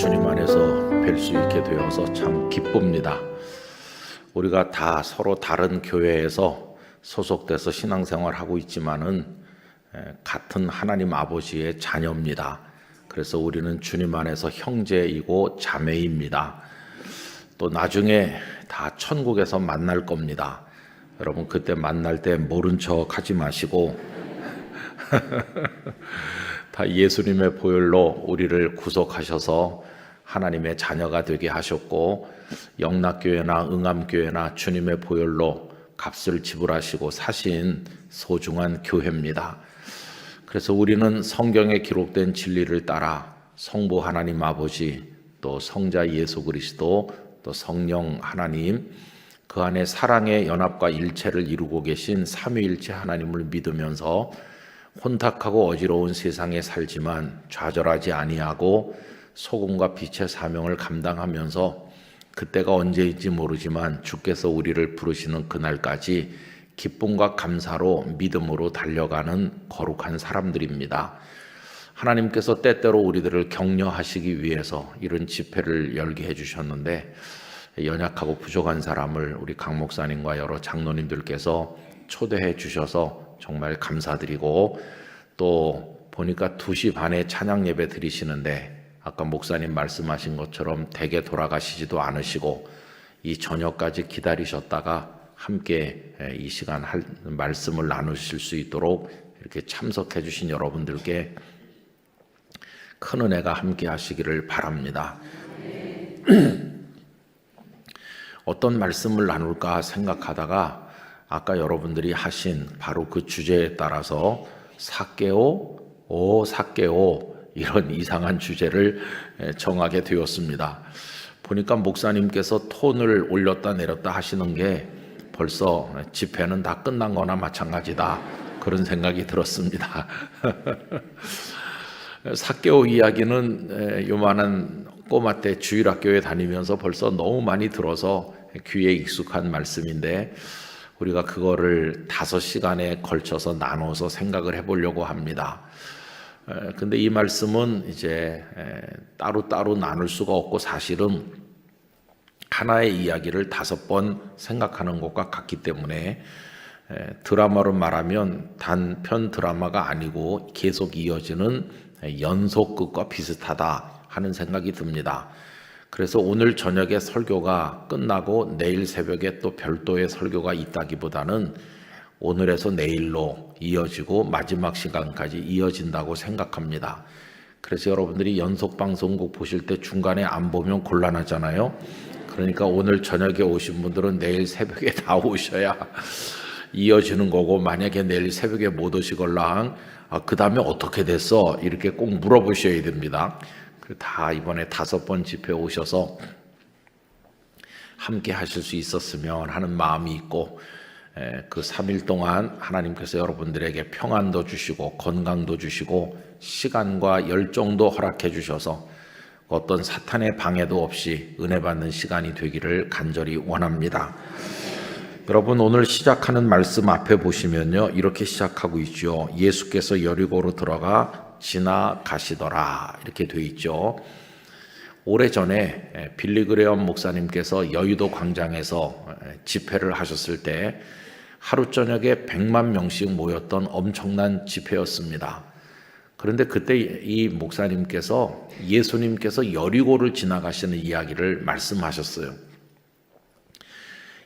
주님 안에서 뵐 수 있게 되어서 참 기쁩니다. 우리가 다 서로 다른 교회에서 소속돼서 신앙생활하고 있지만은 같은 하나님 아버지의 자녀입니다. 그래서 우리는 주님 안에서 형제이고 자매입니다. 또 나중에 다 천국에서 만날 겁니다. 여러분 그때 만날 때 모른 척 하지 마시고 다 예수님의 보혈로 우리를 구속하셔서 하나님의 자녀가 되게 하셨고, 영락교회나 응암교회나 주님의 보혈로 값을 지불하시고 사신 소중한 교회입니다. 그래서 우리는 성경에 기록된 진리를 따라 성부 하나님 아버지, 또 성자 예수 그리스도, 또 성령 하나님, 그 안에 사랑의 연합과 일체를 이루고 계신 삼위일체 하나님을 믿으면서 혼탁하고 어지러운 세상에 살지만 좌절하지 아니하고 소금과 빛의 사명을 감당하면서 그때가 언제인지 모르지만 주께서 우리를 부르시는 그날까지 기쁨과 감사로 믿음으로 달려가는 거룩한 사람들입니다. 하나님께서 때때로 우리들을 격려하시기 위해서 이런 집회를 열게 해주셨는데, 연약하고 부족한 사람을 우리 강 목사님과 여러 장로님들께서 초대해 주셔서 정말 감사드리고, 또 보니까 2시 반에 찬양 예배 드리시는데 아까 목사님 말씀하신 것처럼 댁에 돌아가시지도 않으시고 이 저녁까지 기다리셨다가 함께 이 시간 말씀을 나누실 수 있도록 이렇게 참석해 주신 여러분들께 큰 은혜가 함께 하시기를 바랍니다. 어떤 말씀을 나눌까 생각하다가 아까 여러분들이 하신 바로 그 주제에 따라서 삭개오, 오 삭개오, 이런 이상한 주제를 정하게 되었습니다. 보니까 목사님께서 톤을 올렸다 내렸다 하시는 게 벌써 집회는 다 끝난 거나 마찬가지다, 그런 생각이 들었습니다. 삭개오 이야기는 요만한 꼬마 때 주일학교에 다니면서 벌써 너무 많이 들어서 귀에 익숙한 말씀인데, 우리가 그거를 5시간에 걸쳐서 나눠서 생각을 해보려고 합니다. 근데 이 말씀은 이제 따로따로 나눌 수가 없고 사실은 하나의 이야기를 5번 생각하는 것과 같기 때문에 드라마로 말하면 단편 드라마가 아니고 계속 이어지는 연속극과 비슷하다 하는 생각이 듭니다. 그래서 오늘 저녁에 설교가 끝나고 내일 새벽에 또 별도의 설교가 있다기보다는 오늘에서 내일로 이어지고 마지막 시간까지 이어진다고 생각합니다. 그래서 여러분들이 연속방송국 보실 때 중간에 안 보면 곤란하잖아요. 그러니까 오늘 저녁에 오신 분들은 내일 새벽에 다 오셔야 이어지는 거고, 만약에 내일 새벽에 못 오시걸랑 그 다음에 어떻게 됐어? 이렇게 꼭 물어보셔야 됩니다. 다 이번에 5번 집회 오셔서 함께 하실 수 있었으면 하는 마음이 있고, 그 3일 동안 하나님께서 여러분들에게 평안도 주시고 건강도 주시고 시간과 열정도 허락해 주셔서 어떤 사탄의 방해도 없이 은혜 받는 시간이 되기를 간절히 원합니다. 여러분 오늘 시작하는 말씀 앞에 보시면요, 이렇게 시작하고 있죠. 예수께서 여리고로 들어가 지나가시더라, 이렇게 돼 있죠. 오래전에 빌리그레엄 목사님께서 여의도 광장에서 집회를 하셨을 때 하루 저녁에 100만 명씩 모였던 엄청난 집회였습니다. 그런데 그때 이 목사님께서 예수님께서 여리고를 지나가시는 이야기를 말씀하셨어요.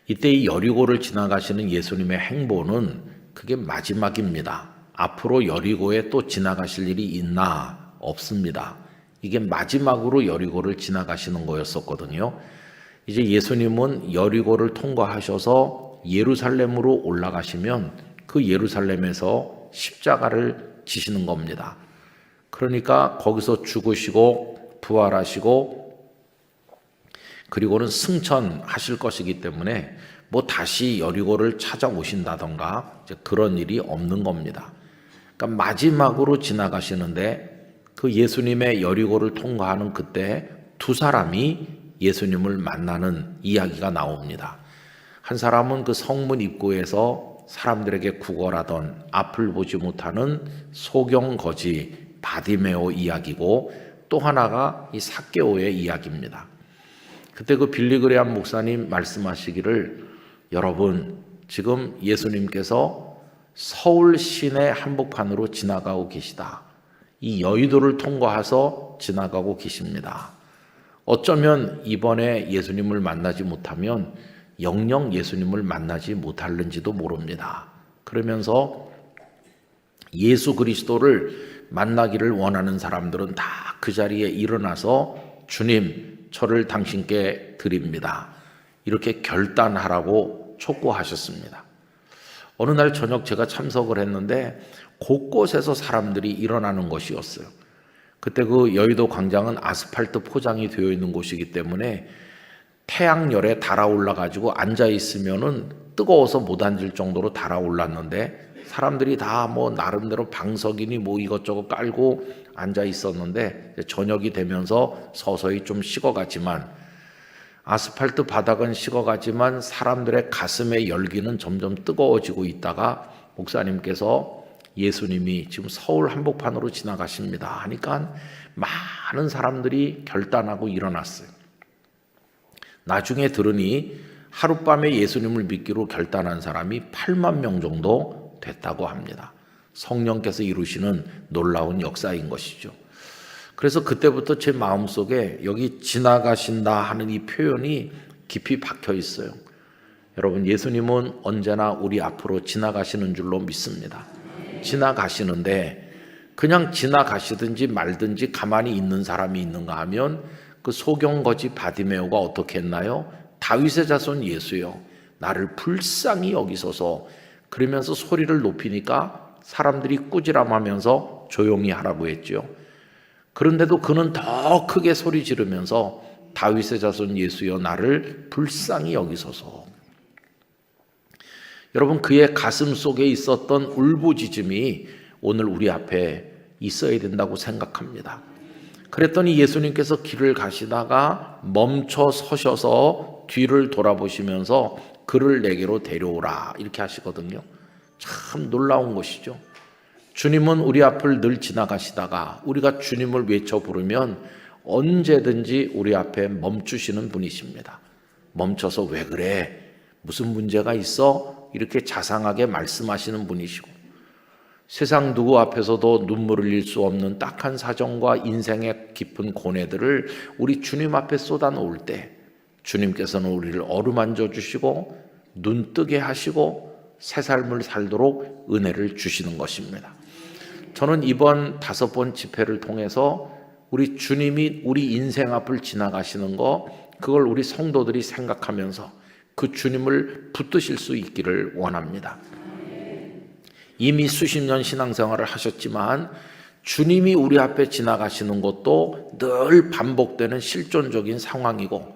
이때 이 여리고를 지나가시는 예수님의 행보는 그게 마지막입니다. 앞으로 여리고에 또 지나가실 일이 있나? 없습니다. 이게 마지막으로 여리고를 지나가시는 거였었거든요. 이제 예수님은 여리고를 통과하셔서 예루살렘으로 올라가시면 그 예루살렘에서 십자가를 지시는 겁니다. 그러니까 거기서 죽으시고 부활하시고 그리고는 승천하실 것이기 때문에 뭐 다시 여리고를 찾아오신다던가 이제 그런 일이 없는 겁니다. 그러니까 마지막으로 지나가시는데 그 예수님의 여리고를 통과하는 그때 2사람이 예수님을 만나는 이야기가 나옵니다. 한 사람은 그 성문 입구에서 사람들에게 구걸하던 앞을 보지 못하는 소경거지 바디메오 이야기고, 또 하나가 이 삭개오의 이야기입니다. 그때 그 빌리그레암 목사님 말씀하시기를, 여러분 지금 예수님께서 서울 시내 한복판으로 지나가고 계시다. 이 여의도를 통과해서 지나가고 계십니다. 어쩌면 이번에 예수님을 만나지 못하면 영영 예수님을 만나지 못할는지도 모릅니다. 그러면서 예수 그리스도를 만나기를 원하는 사람들은 다 그 자리에 일어나서 주님, 저를 당신께 드립니다. 이렇게 결단하라고 촉구하셨습니다. 어느 날 저녁 제가 참석을 했는데 곳곳에서 사람들이 일어나는 것이었어요. 그때 그 여의도 광장은 아스팔트 포장이 되어 있는 곳이기 때문에 태양열에 달아올라 가지고 앉아 있으면은 뜨거워서 못 앉을 정도로 달아올랐는데, 사람들이 다 뭐 나름대로 방석이니 뭐 이것저것 깔고 앉아 있었는데, 저녁이 되면서 서서히 좀 식어가지만, 아스팔트 바닥은 식어가지만 사람들의 가슴의 열기는 점점 뜨거워지고 있다가 목사님께서 예수님이 지금 서울 한복판으로 지나가십니다 하니까 많은 사람들이 결단하고 일어났어요. 나중에 들으니 하룻밤에 예수님을 믿기로 결단한 사람이 8만 명 정도 됐다고 합니다. 성령께서 이루시는 놀라운 역사인 것이죠. 그래서 그때부터 제 마음속에 여기 지나가신다 하는 이 표현이 깊이 박혀 있어요. 여러분, 예수님은 언제나 우리 앞으로 지나가시는 줄로 믿습니다. 지나가시는데 그냥 지나가시든지 말든지 가만히 있는 사람이 있는가 하면 그 소경거지 바디메오가 어떻게 했나요? 다윗의 자손 예수여, 나를 불쌍히 여기소서. 그러면서 소리를 높이니까 사람들이 꾸지람하면서 조용히 하라고 했죠. 그런데도 그는 더 크게 소리 지르면서 다윗의 자손 예수여, 나를 불쌍히 여기소서. 여러분, 그의 가슴 속에 있었던 울부짖음이 오늘 우리 앞에 있어야 된다고 생각합니다. 그랬더니 예수님께서 길을 가시다가 멈춰 서셔서 뒤를 돌아보시면서 그를 내게로 데려오라 이렇게 하시거든요. 참 놀라운 것이죠. 주님은 우리 앞을 늘 지나가시다가 우리가 주님을 외쳐 부르면 언제든지 우리 앞에 멈추시는 분이십니다. 멈춰서 왜 그래? 무슨 문제가 있어? 이렇게 자상하게 말씀하시는 분이시고, 세상 누구 앞에서도 눈물 흘릴 수 없는 딱한 사정과 인생의 깊은 고뇌들을 우리 주님 앞에 쏟아놓을 때 주님께서는 우리를 어루만져 주시고 눈 뜨게 하시고 새 삶을 살도록 은혜를 주시는 것입니다. 저는 이번 5번 집회를 통해서 우리 주님이 우리 인생 앞을 지나가시는 거, 그걸 우리 성도들이 생각하면서 그 주님을 붙드실 수 있기를 원합니다. 이미 수십 년 신앙생활을 하셨지만 주님이 우리 앞에 지나가시는 것도 늘 반복되는 실존적인 상황이고,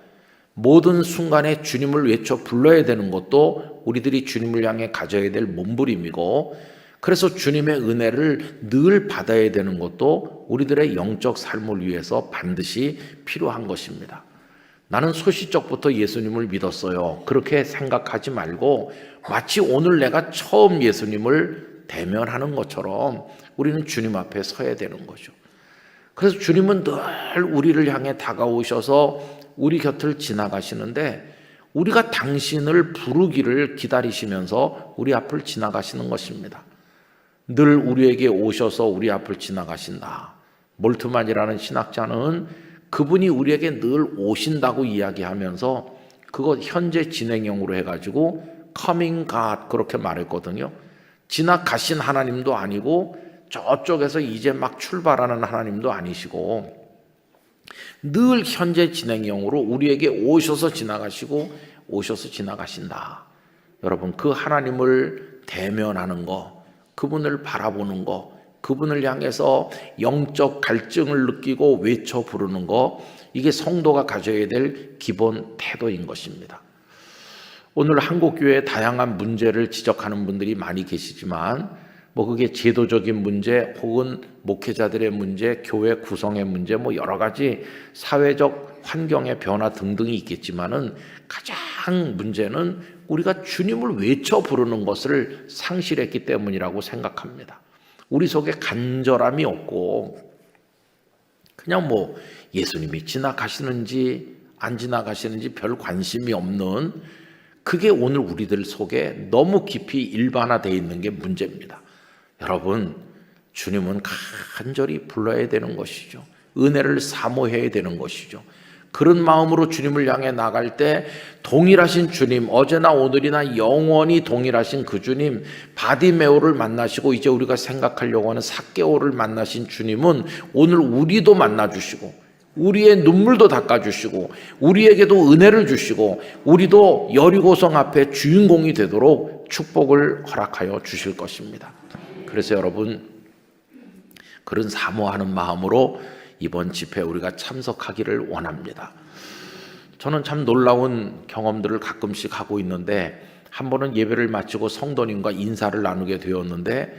모든 순간에 주님을 외쳐 불러야 되는 것도 우리들이 주님을 향해 가져야 될 몸부림이고, 그래서 주님의 은혜를 늘 받아야 되는 것도 우리들의 영적 삶을 위해서 반드시 필요한 것입니다. 나는 소시적부터 예수님을 믿었어요, 그렇게 생각하지 말고 마치 오늘 내가 처음 예수님을 대면하는 것처럼 우리는 주님 앞에 서야 되는 거죠. 그래서 주님은 늘 우리를 향해 다가오셔서 우리 곁을 지나가시는데, 우리가 당신을 부르기를 기다리시면서 우리 앞을 지나가시는 것입니다. 늘 우리에게 오셔서 우리 앞을 지나가신다. 몰트만이라는 신학자는 그분이 우리에게 늘 오신다고 이야기하면서 그거 현재 진행형으로 해가지고 coming God 그렇게 말했거든요. 지나가신 하나님도 아니고 저쪽에서 이제 막 출발하는 하나님도 아니시고 늘 현재 진행형으로 우리에게 오셔서 지나가시고 오셔서 지나가신다. 여러분, 그 하나님을 대면하는 거, 그분을 바라보는 거, 그분을 향해서 영적 갈증을 느끼고 외쳐 부르는 거, 이게 성도가 가져야 될 기본 태도인 것입니다. 오늘 한국교회의 다양한 문제를 지적하는 분들이 많이 계시지만 뭐 그게 제도적인 문제 혹은 목회자들의 문제, 교회 구성의 문제, 뭐 여러 가지 사회적 환경의 변화 등등이 있겠지만은 가장 문제는 우리가 주님을 외쳐 부르는 것을 상실했기 때문이라고 생각합니다. 우리 속에 간절함이 없고 그냥 뭐 예수님이 지나가시는지 안 지나가시는지 별 관심이 없는, 그게 오늘 우리들 속에 너무 깊이 일반화되어 있는 게 문제입니다. 여러분, 주님은 간절히 불러야 되는 것이죠. 은혜를 사모해야 되는 것이죠. 그런 마음으로 주님을 향해 나갈 때 동일하신 주님, 어제나 오늘이나 영원히 동일하신 그 주님, 바디메오를 만나시고 이제 우리가 생각하려고 하는 삭개오를 만나신 주님은 오늘 우리도 만나주시고 우리의 눈물도 닦아주시고 우리에게도 은혜를 주시고 우리도 여리고성 앞에 주인공이 되도록 축복을 허락하여 주실 것입니다. 그래서 여러분, 그런 사모하는 마음으로 이번 집회에 우리가 참석하기를 원합니다. 저는 참 놀라운 경험들을 가끔씩 하고 있는데, 한 번은 예배를 마치고 성도님과 인사를 나누게 되었는데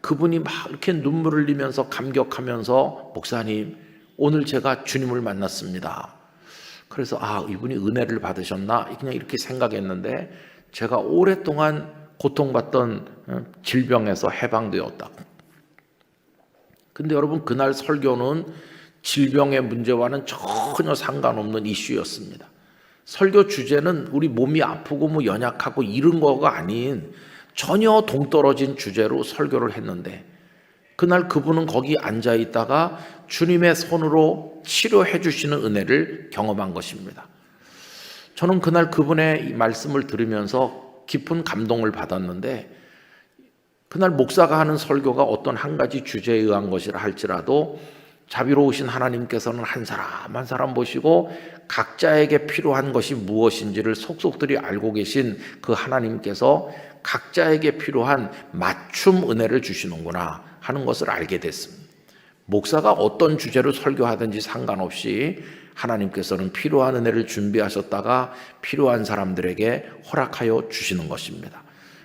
그분이 막 이렇게 눈물을 흘리면서 감격하면서, 목사님, 오늘 제가 주님을 만났습니다. 그래서 이분이 은혜를 받으셨나 그냥 이렇게 생각했는데, 제가 오랫동안 고통받던 질병에서 해방되었다. 근데 여러분, 그날 설교는 질병의 문제와는 전혀 상관없는 이슈였습니다. 설교 주제는 우리 몸이 아프고 뭐 연약하고 이런 거가 아닌 전혀 동떨어진 주제로 설교를 했는데, 그날 그분은 거기 앉아 있다가 주님의 손으로 치료해 주시는 은혜를 경험한 것입니다. 저는 그날 그분의 말씀을 들으면서 깊은 감동을 받았는데, 그날 목사가 하는 설교가 어떤 한 가지 주제에 의한 것이라 할지라도 자비로우신 하나님께서는 한 사람 한 사람 보시고 각자에게 필요한 것이 무엇인지를 속속들이 알고 계신 그 하나님께서 각자에게 필요한 맞춤 은혜를 주시는구나 하는 것을 알게 됐습니다. 목사가 어떤 주제로 설교하든지 상관없이 하나님께서는 필요한 은혜를 준비하셨다가 필요한 사람들에게 허락하여 주시는 것입니다.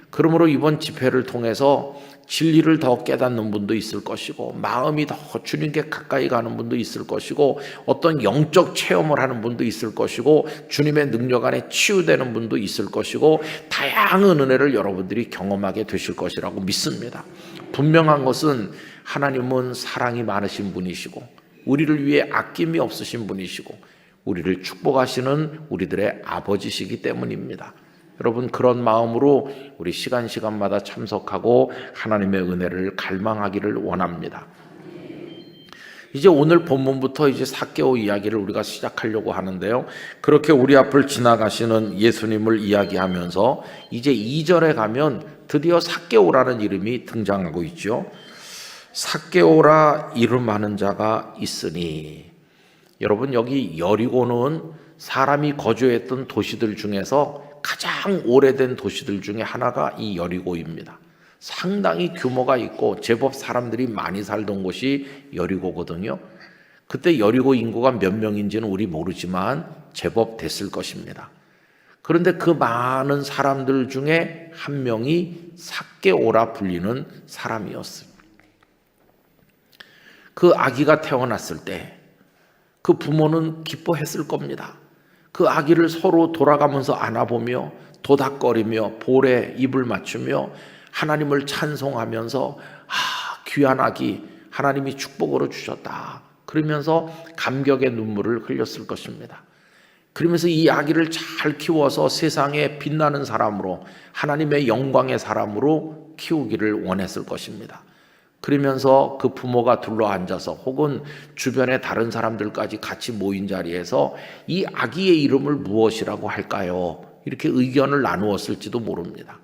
그러므로 이번 집회를 통해서 진리를 더 깨닫는 분도 있을 것이고, 마음이 더 주님께 가까이 가는 분도 있을 것이고, 어떤 영적 체험을 하는 분도 있을 것이고, 주님의 능력 안에 치유되는 분도 있을 것이고, 다양한 은혜를 여러분들이 경험하게 되실 것이라고 믿습니다. 분명한 것은 하나님은 사랑이 많으신 분이시고 우리를 위해 아낌이 없으신 분이시고 우리를 축복하시는 우리들의 아버지시기 때문입니다. 여러분, 그런 마음으로 우리 시간마다 참석하고 하나님의 은혜를 갈망하기를 원합니다. 이제 오늘 본문부터 이제 삭개오 이야기를 우리가 시작하려고 하는데요. 그렇게 우리 앞을 지나가시는 예수님을 이야기하면서 이제 2절에 가면 드디어 삭개오라는 이름이 등장하고 있죠. 삭개오라 이름하는 자가 있으니. 여러분, 여기 여리고는 사람이 거주했던 도시들 중에서 가장 오래된 도시들 중에 하나가 이 여리고입니다. 상당히 규모가 있고 제법 사람들이 많이 살던 곳이 여리고거든요. 그때 여리고 인구가 몇 명인지는 우리 모르지만 제법 됐을 것입니다. 그런데 그 많은 사람들 중에 한 명이 삭개오라 불리는 사람이었습니다. 그 아기가 태어났을 때 그 부모는 기뻐했을 겁니다. 그 아기를 서로 돌아가면서 안아보며 도닥거리며 볼에 입을 맞추며 하나님을 찬송하면서 귀한 아기 하나님이 축복으로 주셨다 그러면서 감격의 눈물을 흘렸을 것입니다. 그러면서 이 아기를 잘 키워서 세상에 빛나는 사람으로, 하나님의 영광의 사람으로 키우기를 원했을 것입니다. 그러면서 그 부모가 둘러앉아서 혹은 주변의 다른 사람들까지 같이 모인 자리에서 이 아기의 이름을 무엇이라고 할까요? 이렇게 의견을 나누었을지도 모릅니다.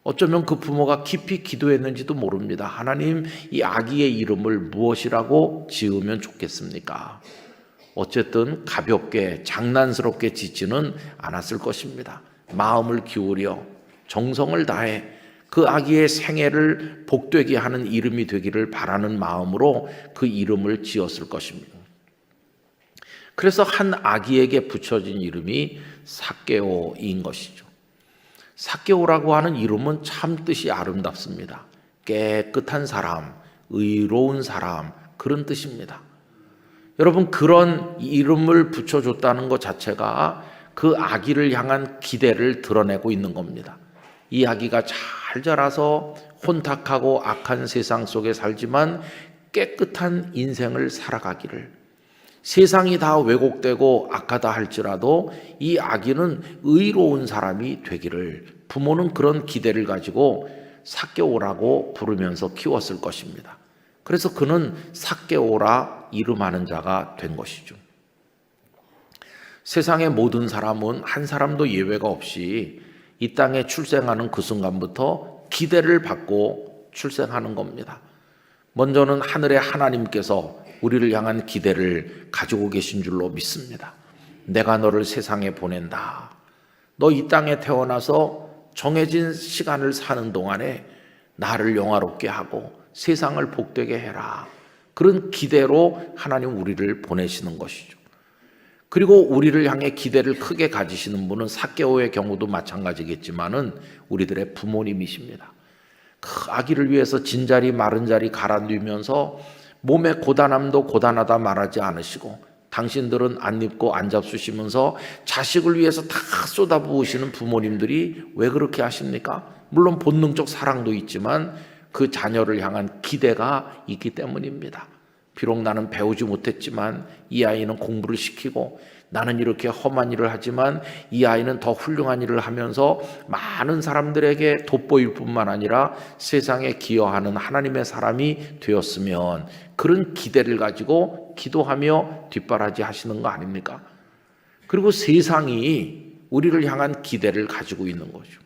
어쩌면 그 부모가 깊이 기도했는지도 모릅니다. 하나님, 이 아기의 이름을 무엇이라고 지으면 좋겠습니까? 어쨌든 가볍게 장난스럽게 짓지는 않았을 것입니다. 마음을 기울여 정성을 다해 그 아기의 생애를 복되게 하는 이름이 되기를 바라는 마음으로 그 이름을 지었을 것입니다. 그래서 한 아기에게 붙여진 이름이 삭개오인 것이죠. 삭개오라고 하는 이름은 참 뜻이 아름답습니다. 깨끗한 사람, 의로운 사람, 그런 뜻입니다. 여러분, 그런 이름을 붙여줬다는 것 자체가 그 아기를 향한 기대를 드러내고 있는 겁니다. 이 아기가 잘 자라서 혼탁하고 악한 세상 속에 살지만 깨끗한 인생을 살아가기를, 세상이 다 왜곡되고 악하다 할지라도 이 아기는 의로운 사람이 되기를 부모는 그런 기대를 가지고 삭개오라고 부르면서 키웠을 것입니다. 그래서 그는 삭개오라 이름하는 자가 된 것이죠. 세상의 모든 사람은 한 사람도 예외가 없이 이 땅에 출생하는 그 순간부터 기대를 받고 출생하는 겁니다. 먼저는 하늘의 하나님께서 우리를 향한 기대를 가지고 계신 줄로 믿습니다. 내가 너를 세상에 보낸다. 너 이 땅에 태어나서 정해진 시간을 사는 동안에 나를 영화롭게 하고 세상을 복되게 해라. 그런 기대로 하나님 우리를 보내시는 것이죠. 그리고 우리를 향해 기대를 크게 가지시는 분은 삭개오의 경우도 마찬가지겠지만은 우리들의 부모님이십니다. 그 아기를 위해서 진자리 마른 자리 갈아 누이면서 몸의 고단함도 고단하다 말하지 않으시고 당신들은 안 입고 안 잡수시면서 자식을 위해서 다 쏟아부으시는 부모님들이 왜 그렇게 하십니까? 물론 본능적 사랑도 있지만 그 자녀를 향한 기대가 있기 때문입니다. 비록 나는 배우지 못했지만 이 아이는 공부를 시키고 나는 이렇게 험한 일을 하지만 이 아이는 더 훌륭한 일을 하면서 많은 사람들에게 돋보일 뿐만 아니라 세상에 기여하는 하나님의 사람이 되었으면 그런 기대를 가지고 기도하며 뒷바라지 하시는 거 아닙니까? 그리고 세상이 우리를 향한 기대를 가지고 있는 거죠.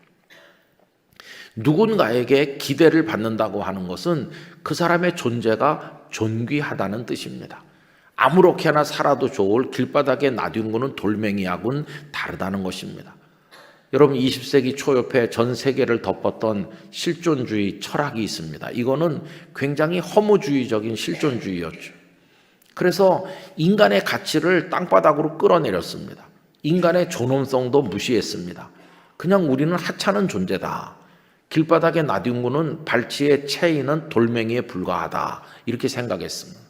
누군가에게 기대를 받는다고 하는 것은 그 사람의 존재가 존귀하다는 뜻입니다. 아무렇게나 살아도 좋을 길바닥에 놔둔 돌멩이하고는 다르다는 것입니다. 여러분 20세기 초엽에 전 세계를 덮었던 실존주의 철학이 있습니다. 이거는 굉장히 허무주의적인 실존주의였죠. 그래서 인간의 가치를 땅바닥으로 끌어내렸습니다. 인간의 존엄성도 무시했습니다. 그냥 우리는 하찮은 존재다. 길바닥에 놔둔 발치의 채이는 돌멩이에 불과하다. 이렇게 생각했습니다.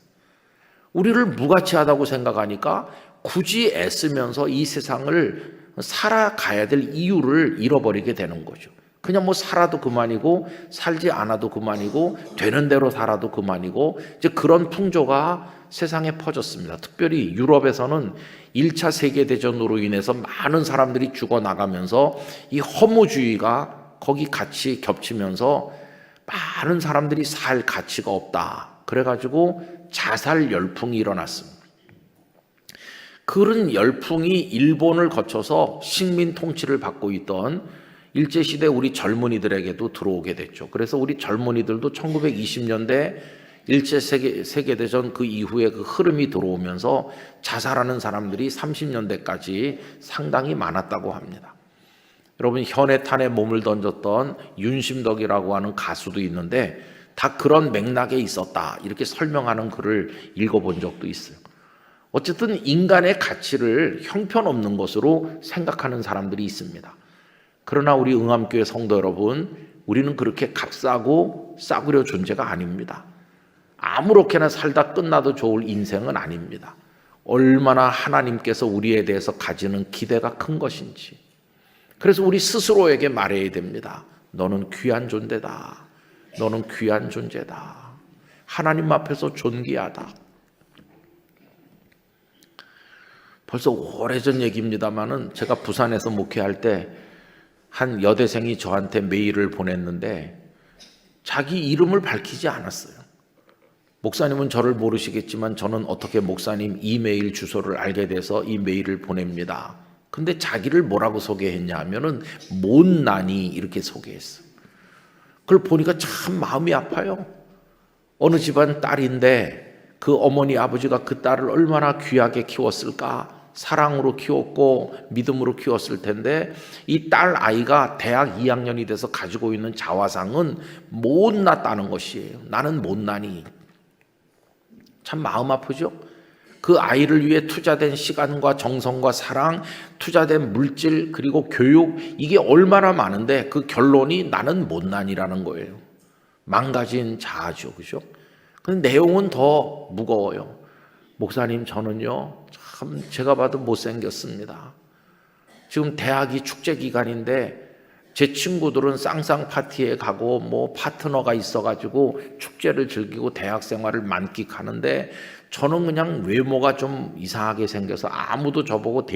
우리를 무가치하다고 생각하니까 굳이 애쓰면서 이 세상을 살아가야 될 이유를 잃어버리게 되는 거죠. 그냥 뭐 살아도 그만이고 살지 않아도 그만이고 되는 대로 살아도 그만이고 이제 그런 풍조가 세상에 퍼졌습니다. 특별히 유럽에서는 1차 세계대전으로 인해서 많은 사람들이 죽어나가면서 이 허무주의가 거기 같이 겹치면서 많은 사람들이 살 가치가 없다. 그래가지고 자살 열풍이 일어났습니다. 그런 열풍이 일본을 거쳐서 식민 통치를 받고 있던 일제시대 우리 젊은이들에게도 들어오게 됐죠. 그래서 우리 젊은이들도 1920년대 일제 세계대전 그 이후에 그 흐름이 들어오면서 자살하는 사람들이 30년대까지 상당히 많았다고 합니다. 여러분 현해탄에 몸을 던졌던 윤심덕이라고 하는 가수도 있는데 다 그런 맥락에 있었다 이렇게 설명하는 글을 읽어본 적도 있어요. 어쨌든 인간의 가치를 형편없는 것으로 생각하는 사람들이 있습니다. 그러나 우리 응암교회 성도 여러분, 우리는 그렇게 값싸고 싸구려 존재가 아닙니다. 아무렇게나 살다 끝나도 좋을 인생은 아닙니다. 얼마나 하나님께서 우리에 대해서 가지는 기대가 큰 것인지. 그래서 우리 스스로에게 말해야 됩니다. 너는 귀한 존재다. 너는 귀한 존재다. 하나님 앞에서 존귀하다. 벌써 오래전 얘기입니다만은 제가 부산에서 목회할 때 한 여대생이 저한테 메일을 보냈는데 자기 이름을 밝히지 않았어요. 목사님은 저를 모르시겠지만 저는 어떻게 목사님 이메일 주소를 알게 돼서 이 메일을 보냅니다. 근데 자기를 뭐라고 소개했냐 하면은 못난이 이렇게 소개했어요. 그걸 보니까 참 마음이 아파요. 어느 집안 딸인데 그 어머니 아버지가 그 딸을 얼마나 귀하게 키웠을까? 사랑으로 키웠고 믿음으로 키웠을 텐데 이 딸 아이가 대학 2학년이 돼서 가지고 있는 자화상은 못났다는 것이에요. 나는 못나니. 참 마음 아프죠? 그 아이를 위해 투자된 시간과 정성과 사랑, 투자된 물질 그리고 교육 이게 얼마나 많은데 그 결론이 나는 못난이라는 거예요. 망가진 자아죠. 그죠? 근데 내용은 더 무거워요. 목사님 저는요 참 제가 봐도 못생겼습니다. 지금 대학이 축제 기간인데 제 친구들은 쌍쌍 파티에 가고 뭐 파트너가 있어가지고 축제를 즐기고 대학 생활을 만끽하는데 저는 그냥 외모가 좀 이상하게 생겨서 아무도 저보고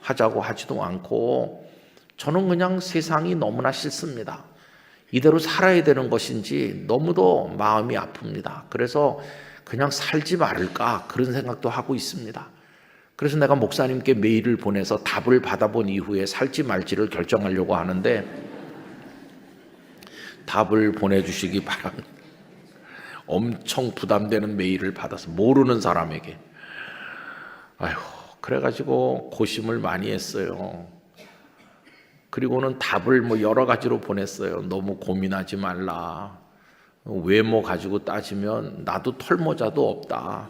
하자고 하지도 않고 저는 그냥 세상이 너무나 싫습니다. 이대로 살아야 되는 것인지 너무도 마음이 아픕니다. 그래서 그냥 살지 말을까 그런 생각도 하고 있습니다. 그래서 내가 목사님께 메일을 보내서 답을 받아본 이후에 살지 말지를 결정하려고 하는데 답을 보내주시기 바랍니다. 엄청 부담되는 메일을 받아서 모르는 사람에게. 아휴, 그래가지고 고심을 많이 했어요. 그리고는 답을 뭐 여러 가지로 보냈어요. 너무 고민하지 말라. 외모 가지고 따지면 나도 털모자도 없다.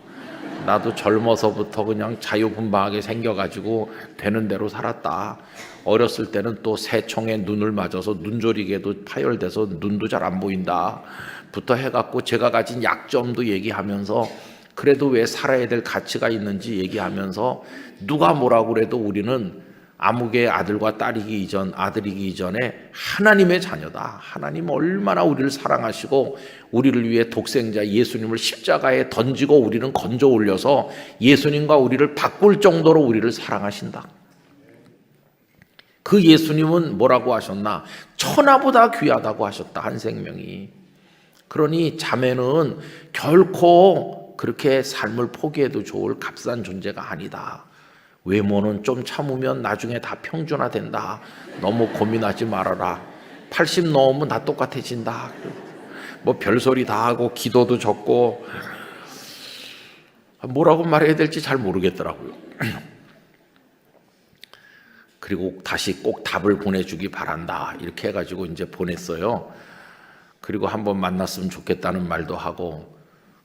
나도 젊어서부터 그냥 자유분방하게 생겨가지고 되는 대로 살았다. 어렸을 때는 또 새총에 눈을 맞아서 눈조리개도 파열돼서 눈도 잘 안 보인다. 부터 해갖고 제가 가진 약점도 얘기하면서 그래도 왜 살아야 될 가치가 있는지 얘기하면서 누가 뭐라고 그래도 우리는 아무개 아들과 아들이기 이전에 하나님의 자녀다. 하나님 얼마나 우리를 사랑하시고 우리를 위해 독생자 예수님을 십자가에 던지고 우리는 건져 올려서 예수님과 우리를 바꿀 정도로 우리를 사랑하신다. 그 예수님은 뭐라고 하셨나? 천하보다 귀하다고 하셨다. 한 생명이. 그러니 자매는 결코 그렇게 삶을 포기해도 좋을 값싼 존재가 아니다. 외모는 좀 참으면 나중에 다 평준화된다. 너무 고민하지 말아라. 80 넘으면 다 똑같아진다. 뭐 별소리 다 하고 기도도 적고 뭐라고 말해야 될지 잘 모르겠더라고요. 그리고 다시 꼭 답을 보내주기 바란다. 이렇게 해가지고 이제 보냈어요. 그리고 한번 만났으면 좋겠다는 말도 하고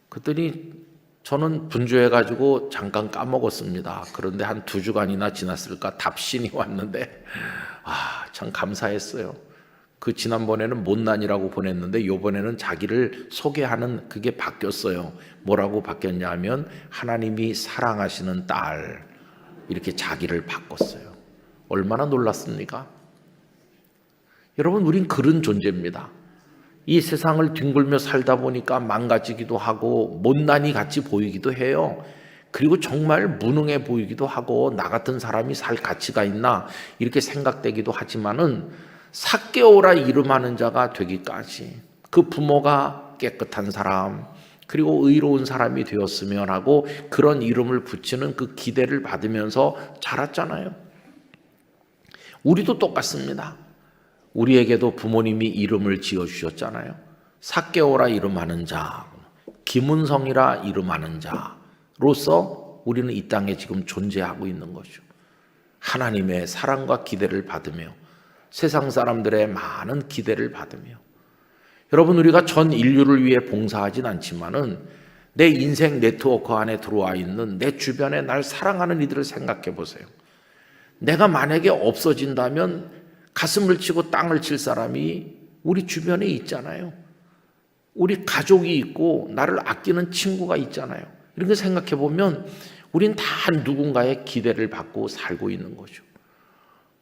그랬더니 저는 분주해가지고 잠깐 까먹었습니다. 그런데 한 2주간이나 지났을까 답신이 왔는데 참 감사했어요. 그 지난번에는 못난이라고 보냈는데 이번에는 자기를 소개하는 그게 바뀌었어요. 뭐라고 바뀌었냐 하면 하나님이 사랑하시는 딸 이렇게 자기를 바꿨어요. 얼마나 놀랐습니까? 여러분 우린 그런 존재입니다. 이 세상을 뒹굴며 살다 보니까 망가지기도 하고 못난이 같이 보이기도 해요. 그리고 정말 무능해 보이기도 하고 나 같은 사람이 살 가치가 있나 이렇게 생각되기도 하지만은 삭개오라 이름하는 자가 되기까지 그 부모가 깨끗한 사람 그리고 의로운 사람이 되었으면 하고 그런 이름을 붙이는 그 기대를 받으면서 자랐잖아요. 우리도 똑같습니다. 우리에게도 부모님이 이름을 지어주셨잖아요. 삭개오라 이름하는 자, 김은성이라 이름하는 자로서 우리는 이 땅에 지금 존재하고 있는 거죠. 하나님의 사랑과 기대를 받으며 세상 사람들의 많은 기대를 받으며 여러분 우리가 전 인류를 위해 봉사하진 않지만은 내 인생 네트워크 안에 들어와 있는 내 주변에 날 사랑하는 이들을 생각해 보세요. 내가 만약에 없어진다면 가슴을 치고 땅을 칠 사람이 우리 주변에 있잖아요. 우리 가족이 있고 나를 아끼는 친구가 있잖아요. 이렇게 생각해 보면 우린 다 누군가의 기대를 받고 살고 있는 거죠.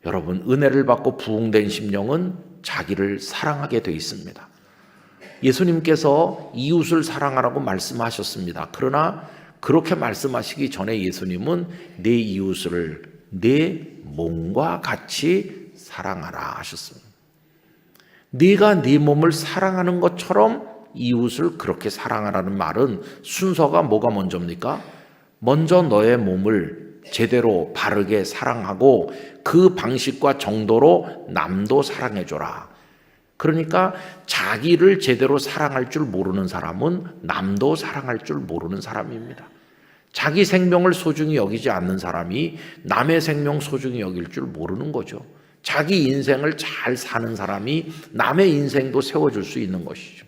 여러분 은혜를 받고 부흥된 심령은 자기를 사랑하게 돼 있습니다. 예수님께서 이웃을 사랑하라고 말씀하셨습니다. 그러나 그렇게 말씀하시기 전에 예수님은 내 이웃을 내 몸과 같이 사랑하라 하셨습니다. 네가 네 몸을 사랑하는 것처럼 이웃을 그렇게 사랑하라는 말은 순서가 뭐가 먼저입니까? 먼저 너의 몸을 제대로 바르게 사랑하고 그 방식과 정도로 남도 사랑해줘라. 그러니까 자기를 제대로 사랑할 줄 모르는 사람은 남도 사랑할 줄 모르는 사람입니다. 자기 생명을 소중히 여기지 않는 사람이 남의 생명 소중히 여길 줄 모르는 거죠. 자기 인생을 잘 사는 사람이 남의 인생도 세워줄 수 있는 것이죠.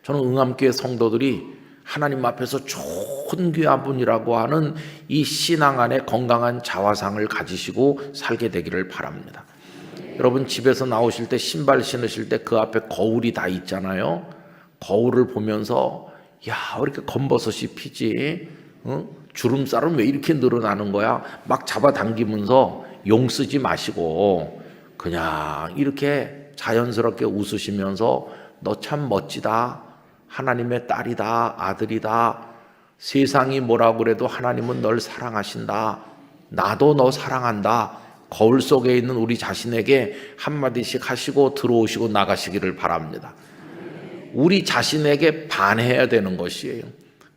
저는 응암교회 성도들이 하나님 앞에서 좋은 귀한 분이라고 하는 이 신앙 안에 건강한 자화상을 가지시고 살게 되기를 바랍니다. 여러분 집에서 나오실 때 신발 신으실 때 그 앞에 거울이 다 있잖아요. 거울을 보면서 야, 왜 이렇게 검버섯이 피지? 주름살은 왜 이렇게 늘어나는 거야? 막 잡아당기면서 용 쓰지 마시고 그냥 이렇게 자연스럽게 웃으시면서 너 참 멋지다. 하나님의 딸이다. 아들이다. 세상이 뭐라고 그래도 하나님은 널 사랑하신다. 나도 너 사랑한다. 거울 속에 있는 우리 자신에게 한마디씩 하시고 들어오시고 나가시기를 바랍니다. 우리 자신에게 반해야 되는 것이에요.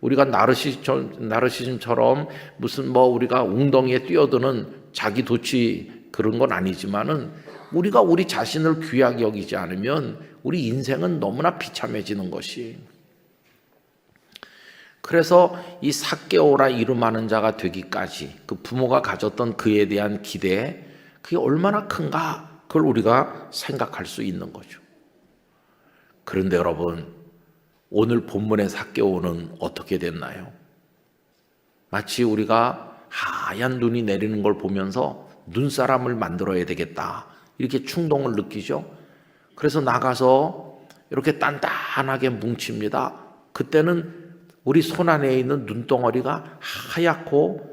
우리가 나르시즘처럼 무슨 우리가 웅덩이에 뛰어드는 자기 도취 그런 건 아니지만은 우리가 우리 자신을 귀하게 여기지 않으면 우리 인생은 너무나 비참해지는 것이. 그래서 이 삭개오라 이름하는 자가 되기까지 그 부모가 가졌던 그에 대한 기대, 그게 얼마나 큰가, 그걸 우리가 생각할 수 있는 거죠. 그런데 여러분, 오늘 본문의 삭개오는 어떻게 됐나요? 마치 우리가 하얀 눈이 내리는 걸 보면서 눈사람을 만들어야 되겠다, 이렇게 충동을 느끼죠. 그래서 나가서 이렇게 단단하게 뭉칩니다. 그때는 우리 손 안에 있는 눈덩어리가 하얗고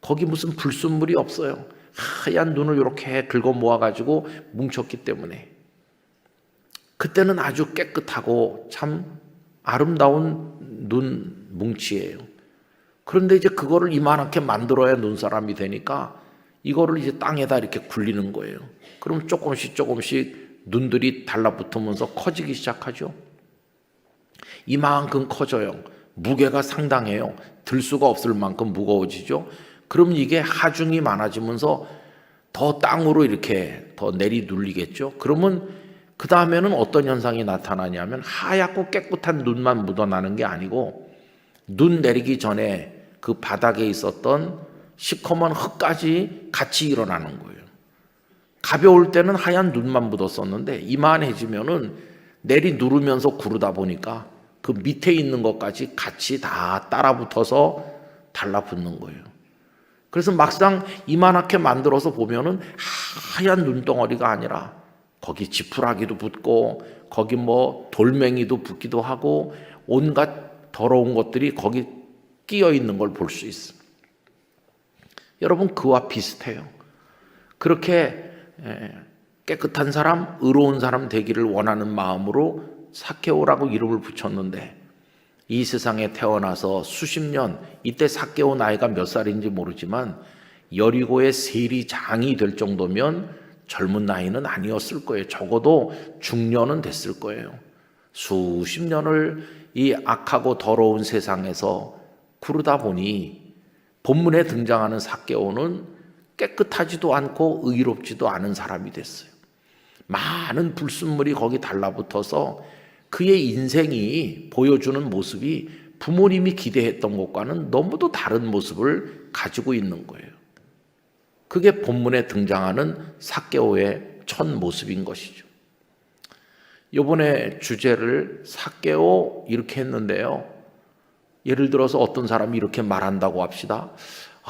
거기 무슨 불순물이 없어요. 하얀 눈을 이렇게 긁어 모아가지고 뭉쳤기 때문에 그때는 아주 깨끗하고 참 아름다운 눈 뭉치예요. 그런데 이제 그거를 이만하게 만들어야 눈사람이 되니까 이거를 이제 땅에다 이렇게 굴리는 거예요. 그럼 조금씩 눈들이 달라붙으면서 커지기 시작하죠. 이만큼 커져요. 무게가 상당해요. 들 수가 없을 만큼 무거워지죠. 그럼 이게 하중이 많아지면서 더 땅으로 이렇게 더 내리눌리겠죠. 그러면 그 다음에는 어떤 현상이 나타나냐면 하얗고 깨끗한 눈만 묻어나는 게 아니고 눈 내리기 전에 그 바닥에 있었던 시커먼 흙까지 같이 일어나는 거예요. 가벼울 때는 하얀 눈만 묻었었는데 이만해지면은 내리 누르면서 구르다 보니까 그 밑에 있는 것까지 같이 다 따라붙어서 달라붙는 거예요. 그래서 막상 이만하게 만들어서 보면은 하얀 눈덩어리가 아니라 거기 지푸라기도 붙고 거기 돌멩이도 붙기도 하고 온갖 더러운 것들이 거기 끼어 있는 걸 볼 수 있습니다. 여러분, 그와 비슷해요. 그렇게 깨끗한 사람, 의로운 사람 되기를 원하는 마음으로 삭개오라고 이름을 붙였는데 이 세상에 태어나서 수십 년, 이때 삭개오 나이가 몇 살인지 모르지만 여리고의 세리장이 될 정도면 젊은 나이는 아니었을 거예요. 적어도 중년은 됐을 거예요. 수십 년을 이 악하고 더러운 세상에서 구르다 보니 본문에 등장하는 삭개오는 깨끗하지도 않고 의롭지도 않은 사람이 됐어요. 많은 불순물이 거기 달라붙어서 그의 인생이 보여주는 모습이 부모님이 기대했던 것과는 너무도 다른 모습을 가지고 있는 거예요. 그게 본문에 등장하는 삭개오의 첫 모습인 것이죠. 이번에 주제를 삭개오 이렇게 했는데요. 예를 들어서 어떤 사람이 이렇게 말한다고 합시다.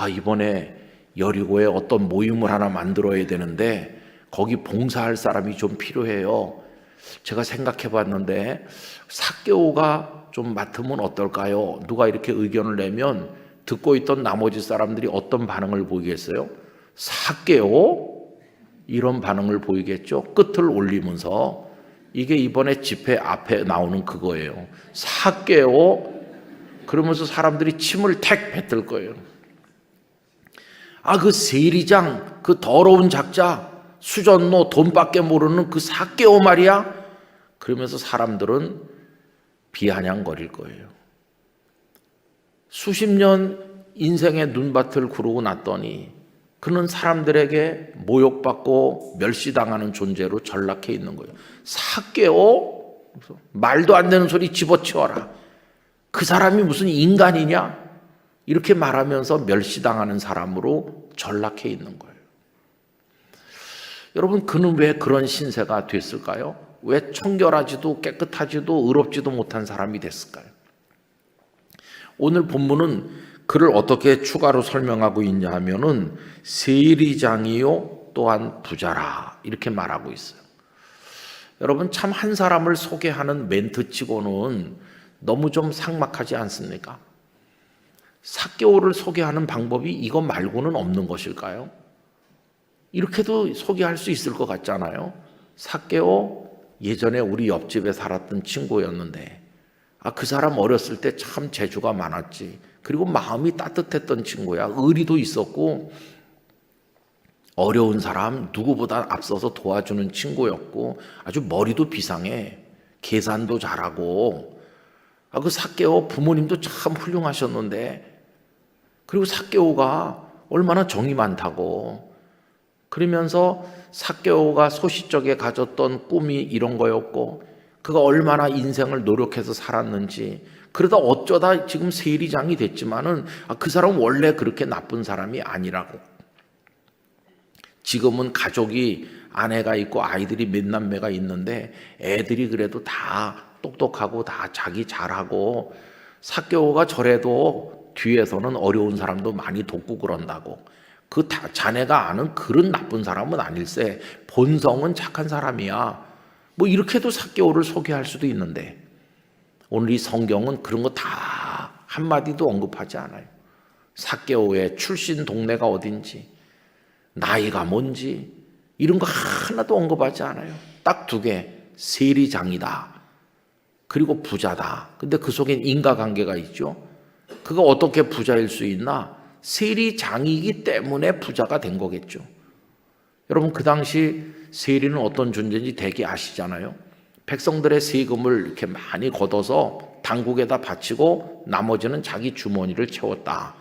이번에 여리고에 어떤 모임을 하나 만들어야 되는데 거기 봉사할 사람이 좀 필요해요. 제가 생각해 봤는데 삭개오가 좀 맡으면 어떨까요? 누가 이렇게 의견을 내면 듣고 있던 나머지 사람들이 어떤 반응을 보이겠어요? 삭개오? 이런 반응을 보이겠죠. 끝을 올리면서 이게 이번에 집회 앞에 나오는 그거예요. 삭개오? 그러면서 사람들이 침을 택 뱉을 거예요. 그 세리장, 그 더러운 작자, 수전노, 돈밖에 모르는 그 삭개오 말이야? 그러면서 사람들은 비아냥거릴 거예요. 수십 년 인생의 눈밭을 구르고 났더니 그는 사람들에게 모욕받고 멸시당하는 존재로 전락해 있는 거예요. 삭개오? 말도 안 되는 소리 집어치워라. 그 사람이 무슨 인간이냐? 이렇게 말하면서 멸시당하는 사람으로 전락해 있는 거예요. 여러분, 그는 왜 그런 신세가 됐을까요? 왜 청결하지도 깨끗하지도 의롭지도 못한 사람이 됐을까요? 오늘 본문은 그를 어떻게 추가로 설명하고 있냐 하면은 세리장이요 또한 부자라 이렇게 말하고 있어요. 여러분, 참 한 사람을 소개하는 멘트치고는 너무 좀 삭막하지 않습니까? 삭개오를 소개하는 방법이 이것 말고는 없는 것일까요? 이렇게도 소개할 수 있을 것 같잖아요. 삭개오, 예전에 우리 옆집에 살았던 친구였는데 그 사람 어렸을 때 참 재주가 많았지. 그리고 마음이 따뜻했던 친구야. 의리도 있었고 어려운 사람 누구보다 앞서서 도와주는 친구였고 아주 머리도 비상해. 계산도 잘하고. 그 삭개오 부모님도 참 훌륭하셨는데, 그리고 삭개오가 얼마나 정이 많다고. 그러면서 삭개오가 소시적에 가졌던 꿈이 이런 거였고, 그가 얼마나 인생을 노력해서 살았는지, 그러다 어쩌다 지금 세리장이 됐지만은 그 사람은 원래 그렇게 나쁜 사람이 아니라고. 지금은 가족이, 아내가 있고 아이들이 몇 남매가 있는데 애들이 그래도 다 똑똑하고 다 자기 잘하고, 삭개오가 저래도 뒤에서는 어려운 사람도 많이 돕고 그런다고. 자네가 아는 그런 나쁜 사람은 아닐세. 본성은 착한 사람이야. 뭐 이렇게도 삭개오를 소개할 수도 있는데, 오늘 이 성경은 그런 거 다 한마디도 언급하지 않아요. 삭개오의 출신 동네가 어딘지, 나이가 뭔지 이런 거 하나도 언급하지 않아요. 딱 두 개, 세리장이다, 그리고 부자다. 근데 그 속엔 인과관계가 있죠. 그가 어떻게 부자일 수 있나? 세리장이기 때문에 부자가 된 거겠죠. 여러분, 그 당시 세리는 어떤 존재인지 대개 아시잖아요. 백성들의 세금을 이렇게 많이 걷어서 당국에다 바치고 나머지는 자기 주머니를 채웠다.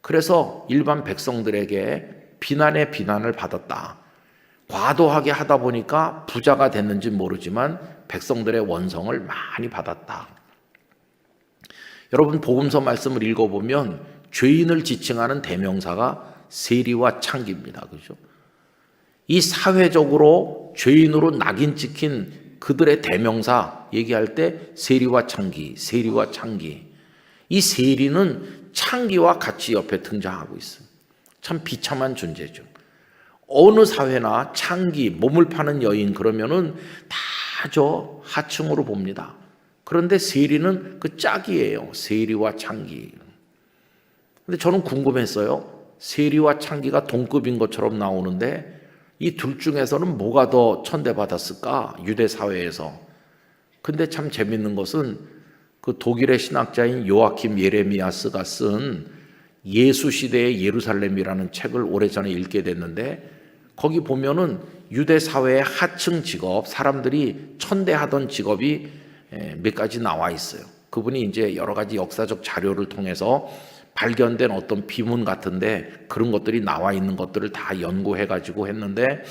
그래서 일반 백성들에게 비난에 비난을 받았다. 과도하게 하다 보니까 부자가 됐는지 모르지만 백성들의 원성을 많이 받았다. 여러분, 복음서 말씀을 읽어보면 죄인을 지칭하는 대명사가 세리와 창기입니다. 그죠? 이 사회적으로 죄인으로 낙인 찍힌 그들의 대명사 얘기할 때 세리와 창기, 세리와 창기. 이 세리는 창기와 같이 옆에 등장하고 있어요. 참 비참한 존재죠. 어느 사회나 창기, 몸을 파는 여인 그러면은 다 저 하층으로 봅니다. 그런데 세리는 그 짝이에요. 세리와 창기. 근데 저는 궁금했어요. 세리와 창기가 동급인 것처럼 나오는데 이 둘 중에서는 뭐가 더 천대받았을까? 유대 사회에서. 근데 참 재밌는 것은 그 독일의 신학자인 요아킴 예레미야스가 쓴 예수 시대의 예루살렘이라는 책을 오래전에 읽게 됐는데, 거기 보면은 유대 사회의 하층 직업, 사람들이 천대하던 직업이 몇 가지 나와 있어요. 그분이 이제 여러 가지 역사적 자료를 통해서 발견된 어떤 비문 같은데 그런 것들이 나와 있는 것들을 다 연구해가지고 했는데,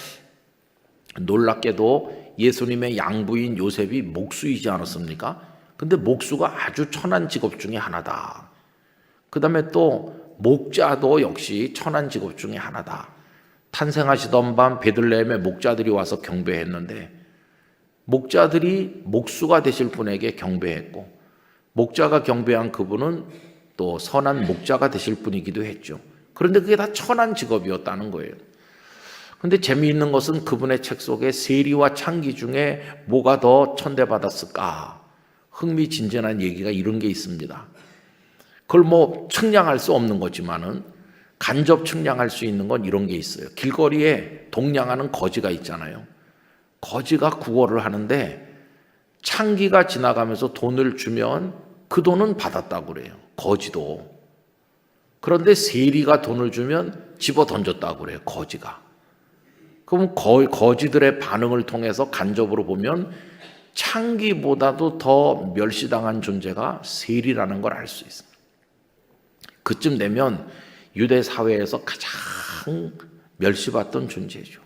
놀랍게도 예수님의 양부인 요셉이 목수이지 않았습니까? 근데 목수가 아주 천한 직업 중에 하나다. 그 다음에 또 목자도 역시 천한 직업 중에 하나다. 탄생하시던 밤 베들레헴에 목자들이 와서 경배했는데 목자들이 목수가 되실 분에게 경배했고, 목자가 경배한 그분은 또 선한 목자가 되실 분이기도 했죠. 그런데 그게 다 천한 직업이었다는 거예요. 그런데 재미있는 것은 그분의 책 속에 세리와 창기 중에 뭐가 더 천대받았을까? 흥미진진한 얘기가 이런 게 있습니다. 그걸 뭐 측량할 수 없는 거지만은 간접 측량할 수 있는 건 이런 게 있어요. 길거리에 동냥하는 거지가 있잖아요. 거지가 구걸을 하는데 창기가 지나가면서 돈을 주면 그 돈은 받았다고 그래요. 거지도. 그런데 세리가 돈을 주면 집어 던졌다고 그래요. 거지가. 그럼 거지들의 반응을 통해서 간접으로 보면 창기보다도 더 멸시당한 존재가 세리라는 걸 알 수 있습니다. 그쯤 되면 유대 사회에서 가장 멸시받던 존재죠.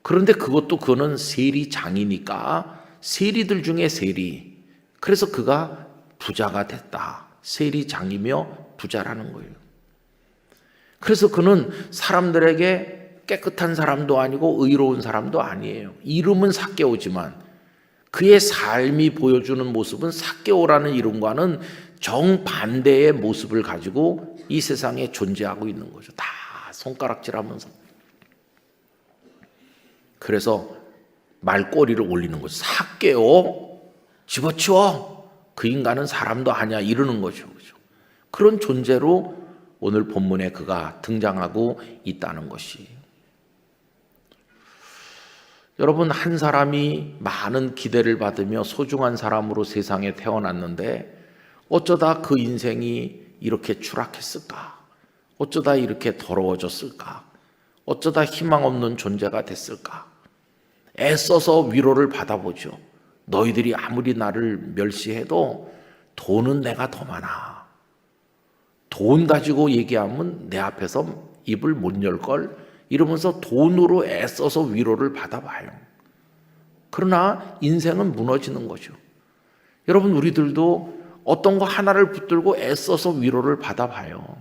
그런데 그거는 세리장이니까 세리들 중에 세리. 그래서 그가 부자가 됐다. 세리장이며 부자라는 거예요. 그래서 그는 사람들에게 깨끗한 사람도 아니고 의로운 사람도 아니에요. 이름은 삭개오지만 그의 삶이 보여주는 모습은 삭개오라는 이름과는 정반대의 모습을 가지고 이 세상에 존재하고 있는 거죠. 다 손가락질하면서. 그래서 말꼬리를 올리는 거죠. 삭개오, 집어치워. 그 인간은 사람도 아니야. 이러는 거죠. 그런 존재로 오늘 본문에 그가 등장하고 있다는 것이. 여러분, 한 사람이 많은 기대를 받으며 소중한 사람으로 세상에 태어났는데 어쩌다 그 인생이 이렇게 추락했을까? 어쩌다 이렇게 더러워졌을까? 어쩌다 희망 없는 존재가 됐을까? 애써서 위로를 받아보죠. 너희들이 아무리 나를 멸시해도 돈은 내가 더 많아. 돈 가지고 얘기하면 내 앞에서 입을 못 열걸? 이러면서 돈으로 애써서 위로를 받아봐요. 그러나 인생은 무너지는 거죠. 여러분, 우리들도 어떤 거 하나를 붙들고 애써서 위로를 받아봐요.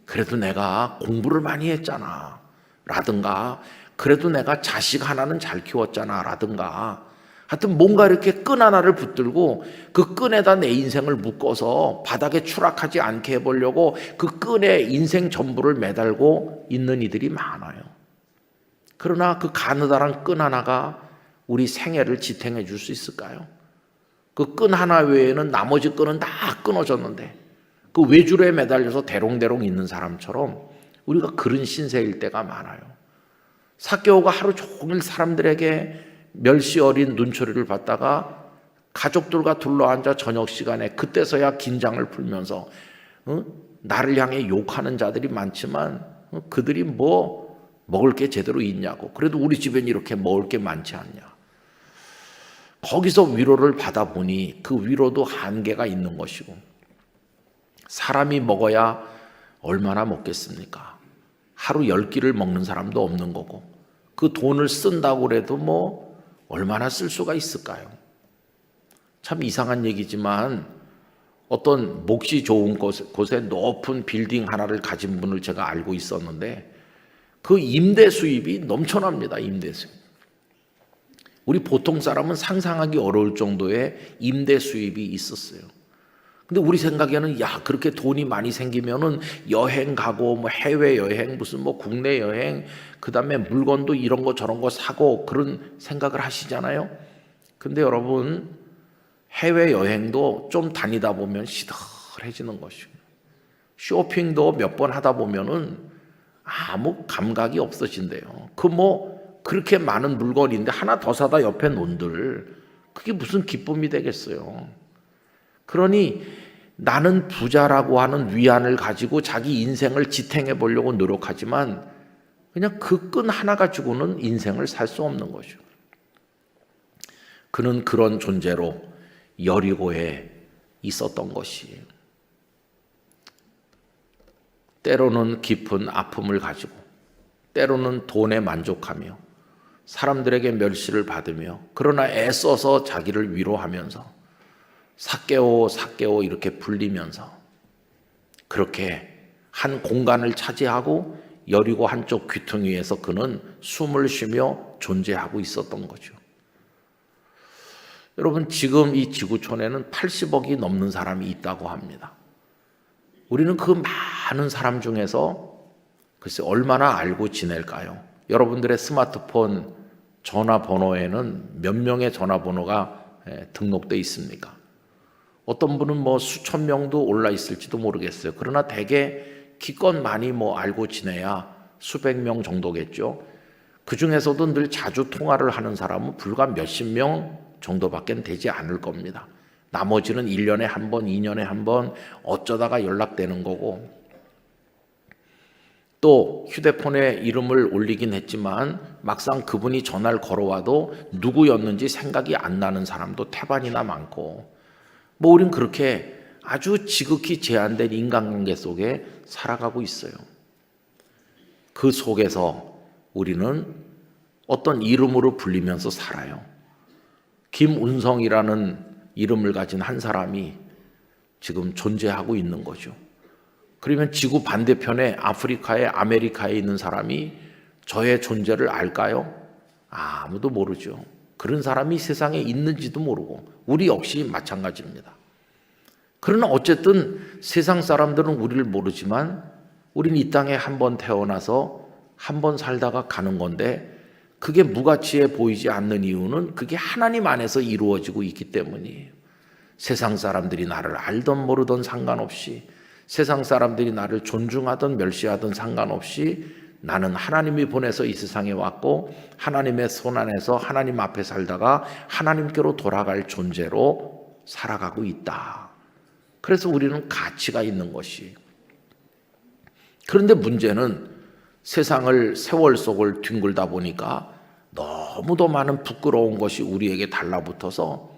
그래도 내가 공부를 많이 했잖아 라든가, 그래도 내가 자식 하나는 잘 키웠잖아 라든가, 하여튼 뭔가 이렇게 끈 하나를 붙들고 그 끈에다 내 인생을 묶어서 바닥에 추락하지 않게 해보려고 그 끈에 인생 전부를 매달고 있는 이들이 많아요. 그러나 그 가느다란 끈 하나가 우리 생애를 지탱해 줄 수 있을까요? 그 끈 하나 외에는 나머지 끈은 다 끊어졌는데 그 외줄에 매달려서 대롱대롱 있는 사람처럼 우리가 그런 신세일 때가 많아요. 삭개오가 하루 종일 사람들에게 멸시 어린 눈초리를 받다가 가족들과 둘러앉아 저녁 시간에 그때서야 긴장을 풀면서 나를 향해 욕하는 자들이 많지만 그들이 뭐 먹을 게 제대로 있냐고, 그래도 우리 집엔 이렇게 먹을 게 많지 않냐. 거기서 위로를 받아보니 그 위로도 한계가 있는 것이고, 사람이 먹어야 얼마나 먹겠습니까? 하루 10끼를 먹는 사람도 없는 거고, 그 돈을 쓴다고 해도 뭐 얼마나 쓸 수가 있을까요? 참 이상한 얘기지만 어떤 몫이 좋은 곳에 높은 빌딩 하나를 가진 분을 제가 알고 있었는데 그 임대 수입이 넘쳐납니다. 임대 수입. 우리 보통 사람은 상상하기 어려울 정도의 임대 수입이 있었어요. 근데 우리 생각에는 야, 그렇게 돈이 많이 생기면은 여행 가고 뭐 해외 여행, 무슨 뭐 국내 여행, 그다음에 물건도 이런 거 저런 거 사고 그런 생각을 하시잖아요. 근데 여러분, 해외 여행도 좀 다니다 보면 시들해지는 것이고, 쇼핑도 몇 번 하다 보면은 아무 감각이 없어진대요. 그 뭐 그렇게 많은 물건인데 하나 더 사다 옆에 놓은들 그게 무슨 기쁨이 되겠어요. 그러니 나는 부자라고 하는 위안을 가지고 자기 인생을 지탱해 보려고 노력하지만 그냥 그 끈 하나 가지고는 인생을 살 수 없는 거죠. 그는 그런 존재로 여리고에 있었던 것이, 때로는 깊은 아픔을 가지고 때로는 돈에 만족하며 사람들에게 멸시를 받으며 그러나 애써서 자기를 위로하면서 삭개오 삭개오 이렇게 불리면서 그렇게 한 공간을 차지하고 여리고 한쪽 귀퉁이에서 그는 숨을 쉬며 존재하고 있었던 거죠. 여러분, 지금 이 지구촌에는 80억이 넘는 사람이 있다고 합니다. 우리는 그 많은 사람 중에서 글쎄 얼마나 알고 지낼까요? 여러분들의 스마트폰 전화번호에는 몇 명의 전화번호가 등록되어 있습니까? 어떤 분은 뭐 수천 명도 올라 있을지도 모르겠어요. 그러나 대개 기껏 많이 뭐 알고 지내야 수백 명 정도겠죠. 그 중에서도 늘 자주 통화를 하는 사람은 불과 몇십 명 정도밖에 되지 않을 겁니다. 나머지는 1년에 한 번, 2년에 한 번 어쩌다가 연락되는 거고, 또 휴대폰에 이름을 올리긴 했지만 막상 그분이 전화를 걸어와도 누구였는지 생각이 안 나는 사람도 태반이나 많고, 뭐 우린 그렇게 아주 지극히 제한된 인간관계 속에 살아가고 있어요. 그 속에서 우리는 어떤 이름으로 불리면서 살아요. 김운성이라는 이름을 가진 한 사람이 지금 존재하고 있는 거죠. 그러면 지구 반대편에 아프리카에 아메리카에 있는 사람이 저의 존재를 알까요? 아무도 모르죠. 그런 사람이 세상에 있는지도 모르고 우리 역시 마찬가지입니다. 그러나 어쨌든 세상 사람들은 우리를 모르지만 우리는 이 땅에 한 번 태어나서 한 번 살다가 가는 건데 그게 무가치해 보이지 않는 이유는 그게 하나님 안에서 이루어지고 있기 때문이에요. 세상 사람들이 나를 알던 모르던 상관없이, 세상 사람들이 나를 존중하던 멸시하던 상관없이 나는 하나님이 보내서 이 세상에 왔고 하나님의 손 안에서 하나님 앞에 살다가 하나님께로 돌아갈 존재로 살아가고 있다. 그래서 우리는 가치가 있는 것이. 그런데 문제는 세상을 세월 속을 뒹굴다 보니까 너무도 많은 부끄러운 것이 우리에게 달라붙어서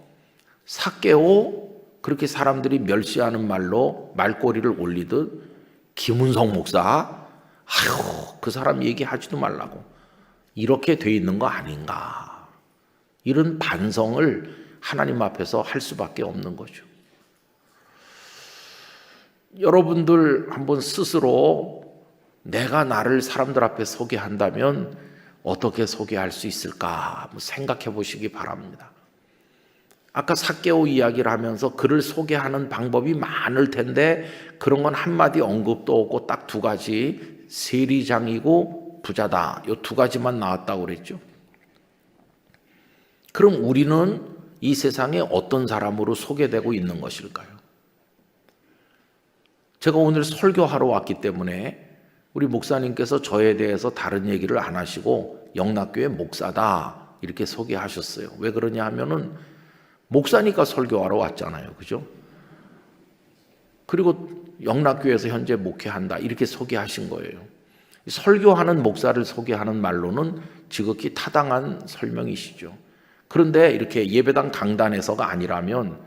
삭개오, 그렇게 사람들이 멸시하는 말로 말꼬리를 올리듯 김은성 목사, 아휴 그 사람 얘기하지도 말라고, 이렇게 돼 있는 거 아닌가, 이런 반성을 하나님 앞에서 할 수밖에 없는 거죠. 여러분들 한번 스스로 내가 나를 사람들 앞에 소개한다면 어떻게 소개할 수 있을까 한번 생각해 보시기 바랍니다. 아까 삭개오 이야기를 하면서 그를 소개하는 방법이 많을 텐데 그런 건 한마디 언급도 없고 딱 두 가지, 세리장이고 부자다, 이 두 가지만 나왔다고 그랬죠. 그럼 우리는 이 세상에 어떤 사람으로 소개되고 있는 것일까요? 제가 오늘 설교하러 왔기 때문에 우리 목사님께서 저에 대해서 다른 얘기를 안 하시고 영락교회 목사다 이렇게 소개하셨어요. 왜 그러냐 하면은 목사니까 설교하러 왔잖아요. 그죠? 그리고 영락교회에서 현재 목회한다 이렇게 소개하신 거예요. 설교하는 목사를 소개하는 말로는 지극히 타당한 설명이시죠. 그런데 이렇게 예배당 강단에서가 아니라면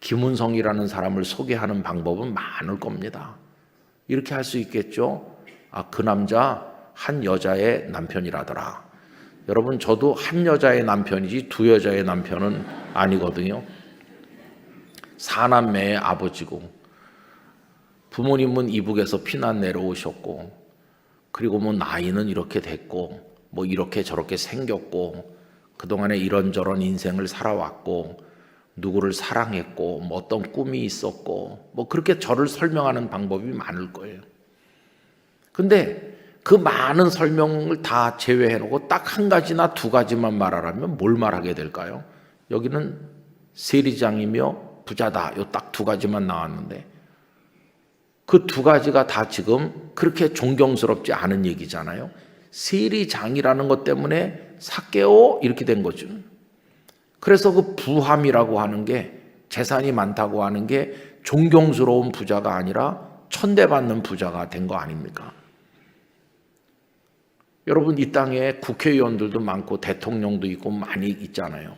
김은성이라는 사람을 소개하는 방법은 많을 겁니다. 이렇게 할 수 있겠죠. 아, 그 남자 한 여자의 남편이라더라. 여러분, 저도 한 여자의 남편이지 두 여자의 남편은 아니거든요. 사남매의 아버지고, 부모님은 이북에서 피난 내려오셨고, 그리고 뭐 나이는 이렇게 됐고, 뭐 이렇게 저렇게 생겼고, 그동안에 이런저런 인생을 살아왔고, 누구를 사랑했고, 뭐 어떤 꿈이 있었고, 뭐 그렇게 저를 설명하는 방법이 많을 거예요. 근데 그 많은 설명을 다 제외해놓고 딱 한 가지나 두 가지만 말하라면 뭘 말하게 될까요? 여기는 세리장이며 부자다, 요 딱 두 가지만 나왔는데 그 두 가지가 다 지금 그렇게 존경스럽지 않은 얘기잖아요. 세리장이라는 것 때문에 삭개오 이렇게 된 거죠. 그래서 그 부함이라고 하는 게, 재산이 많다고 하는 게 존경스러운 부자가 아니라 천대받는 부자가 된 거 아닙니까? 여러분, 이 땅에 국회의원들도 많고 대통령도 있고 많이 있잖아요.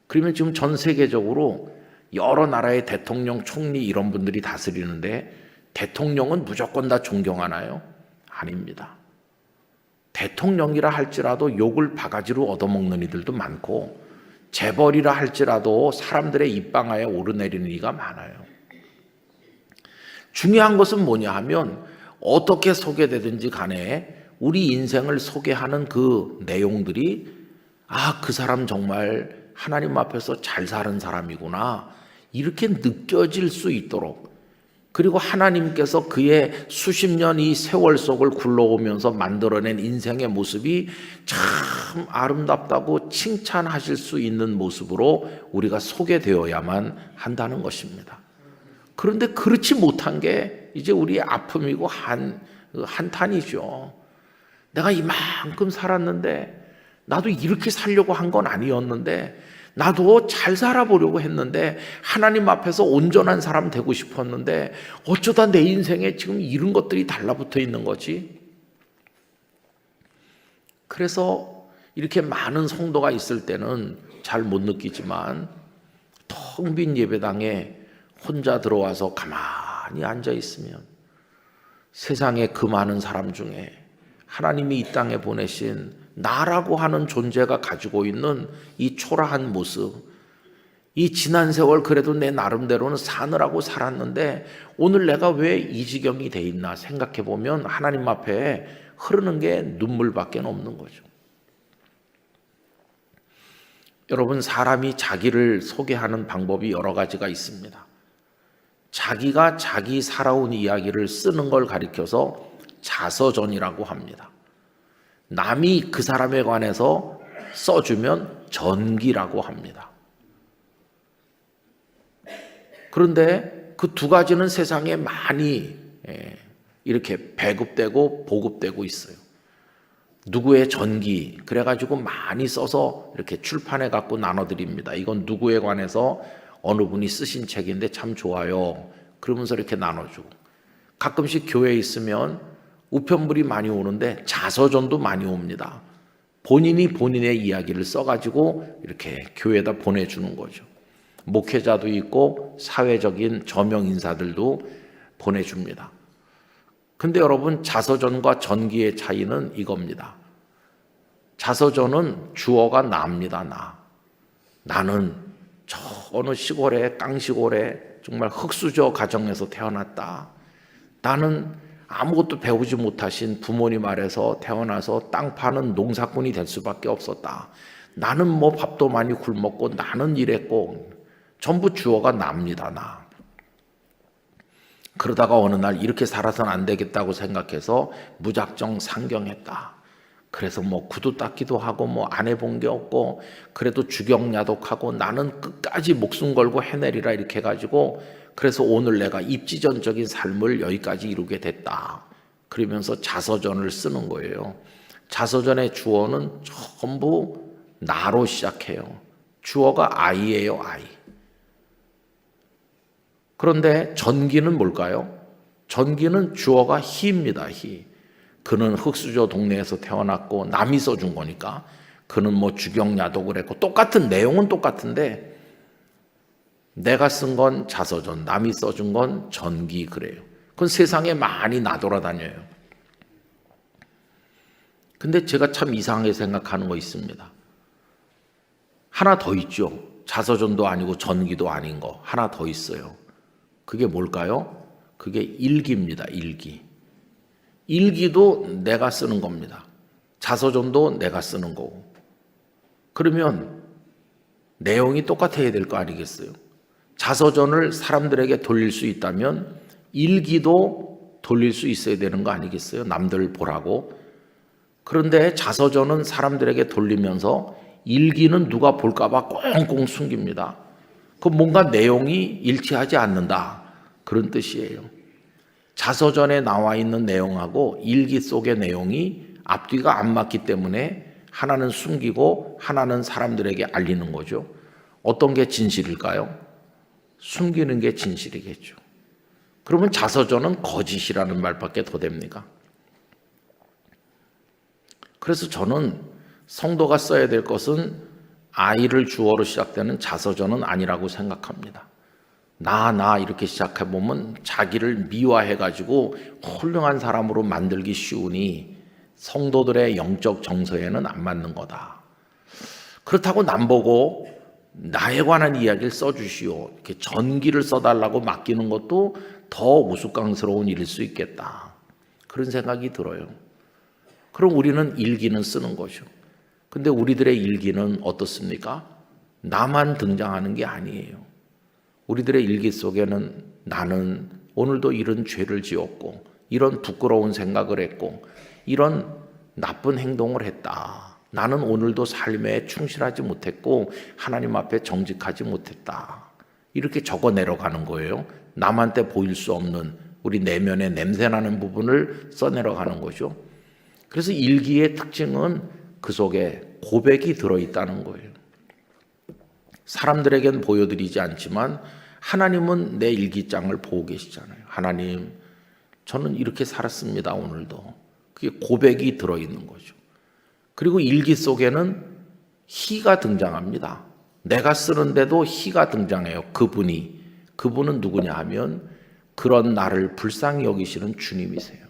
그러면 지금 전 세계적으로 여러 나라의 대통령, 총리 이런 분들이 다스리는데 대통령은 무조건 다 존경하나요? 아닙니다. 대통령이라 할지라도 욕을 바가지로 얻어먹는 이들도 많고, 재벌이라 할지라도 사람들의 입방아에 오르내리는 이가 많아요. 중요한 것은 뭐냐 하면 어떻게 소개되든지 간에 우리 인생을 소개하는 그 내용들이, 아, 그 사람 정말 하나님 앞에서 잘 사는 사람이구나 이렇게 느껴질 수 있도록, 그리고 하나님께서 그의 수십 년 이 세월 속을 굴러오면서 만들어낸 인생의 모습이 참 아름답다고 칭찬하실 수 있는 모습으로 우리가 소개되어야만 한다는 것입니다. 그런데 그렇지 못한 게 이제 우리의 아픔이고 한탄이죠. 내가 이만큼 살았는데, 나도 이렇게 살려고 한 건 아니었는데, 나도 잘 살아보려고 했는데, 하나님 앞에서 온전한 사람 되고 싶었는데 어쩌다 내 인생에 지금 이런 것들이 달라붙어 있는 거지. 그래서 이렇게 많은 성도가 있을 때는 잘 못 느끼지만 텅 빈 예배당에 혼자 들어와서 가만히 앉아 있으면 세상에 그 많은 사람 중에 하나님이 이 땅에 보내신 나라고 하는 존재가 가지고 있는 이 초라한 모습, 이 지난 세월 그래도 내 나름대로는 사느라고 살았는데 오늘 내가 왜 이 지경이 돼 있나 생각해 보면 하나님 앞에 흐르는 게 눈물밖에 없는 거죠. 여러분, 사람이 자기를 소개하는 방법이 여러 가지가 있습니다. 자기가 자기 살아온 이야기를 쓰는 걸 가리켜서 자서전이라고 합니다. 남이 그 사람에 관해서 써주면 전기라고 합니다. 그런데 그 두 가지는 세상에 많이 이렇게 배급되고 보급되고 있어요. 누구의 전기 그래가지고 많이 써서 이렇게 출판해 갖고 나눠드립니다. 이건 누구에 관해서 어느 분이 쓰신 책인데 참 좋아요. 그러면서 이렇게 나눠주고, 가끔씩 교회에 있으면 우편물이 많이 오는데 자서전도 많이 옵니다. 본인이 본인의 이야기를 써가지고 이렇게 교회에다 보내주는 거죠. 목회자도 있고 사회적인 저명 인사들도 보내줍니다. 근데 여러분, 자서전과 전기의 차이는 이겁니다. 자서전은 주어가 나입니다. 나는 저 어느 시골에, 깡시골에 정말 흙수저 가정에서 태어났다. 나는 아무것도 배우지 못하신 부모님 아래서 태어나서 땅 파는 농사꾼이 될 수밖에 없었다. 나는 뭐 밥도 많이 굶었고 나는 이랬고, 전부 주어가 납니다. 그러다가 어느 날 이렇게 살아서는 안 되겠다고 생각해서 무작정 상경했다. 그래서 뭐 구두 닦기도 하고 뭐 안 해본 게 없고, 그래도 주경야독하고 나는 끝까지 목숨 걸고 해내리라 이렇게 해가지고, 그래서 오늘 내가 입지전적인 삶을 여기까지 이루게 됐다. 그러면서 자서전을 쓰는 거예요. 자서전의 주어는 전부 나로 시작해요. 주어가 I예요, I. 그런데 전기는 뭘까요? 전기는 주어가 he입니다, he. 그는 흙수저 동네에서 태어났고 남이 써준 거니까, 그는 뭐 주경야독을 했고, 똑같은 내용은 똑같은데 내가 쓴 건 자서전, 남이 써준 건 전기, 그래요. 그건 세상에 많이 나돌아다녀요. 근데 제가 참 이상하게 생각하는 거 있습니다. 하나 더 있죠. 자서전도 아니고 전기도 아닌 거 하나 더 있어요. 그게 뭘까요? 그게 일기입니다. 일기도 내가 쓰는 겁니다. 자서전도 내가 쓰는 거고. 그러면 내용이 똑같아야 될 거 아니겠어요? 자서전을 사람들에게 돌릴 수 있다면 일기도 돌릴 수 있어야 되는 거 아니겠어요? 남들 보라고. 그런데 자서전은 사람들에게 돌리면서 일기는 누가 볼까 봐 꽁꽁 숨깁니다. 그 뭔가 내용이 일치하지 않는다, 그런 뜻이에요. 자서전에 나와 있는 내용하고 일기 속의 내용이 앞뒤가 안 맞기 때문에 하나는 숨기고 하나는 사람들에게 알리는 거죠. 어떤 게 진실일까요? 숨기는 게 진실이겠죠. 그러면 자서전은 거짓이라는 말밖에 더 됩니까? 그래서 저는 성도가 써야 될 것은 I를 주어로 시작되는 자서전은 아니라고 생각합니다. 나 이렇게 시작해보면 자기를 미화해가지고 훌륭한 사람으로 만들기 쉬우니 성도들의 영적 정서에는 안 맞는 거다. 그렇다고 남 보고 나에 관한 이야기를 써주시오, 이렇게 전기를 써달라고 맡기는 것도 더 우스꽝스러운 일일 수 있겠다, 그런 생각이 들어요. 그럼 우리는 일기는 쓰는 거죠. 근데 우리들의 일기는 어떻습니까? 나만 등장하는 게 아니에요. 우리들의 일기 속에는 나는 오늘도 이런 죄를 지었고, 이런 부끄러운 생각을 했고, 이런 나쁜 행동을 했다. 나는 오늘도 삶에 충실하지 못했고 하나님 앞에 정직하지 못했다. 이렇게 적어 내려가는 거예요. 남한테 보일 수 없는 우리 내면의 냄새나는 부분을 써내려가는 거죠. 그래서 일기의 특징은 그 속에 고백이 들어있다는 거예요. 사람들에겐 보여드리지 않지만 하나님은 내 일기장을 보고 계시잖아요. 하나님, 저는 이렇게 살았습니다, 오늘도. 그게 고백이 들어있는 거죠. 그리고 일기 속에는 he가 등장합니다. 내가 쓰는데도 he가 등장해요. 그분은 누구냐 하면 그런 나를 불쌍히 여기시는 주님이세요.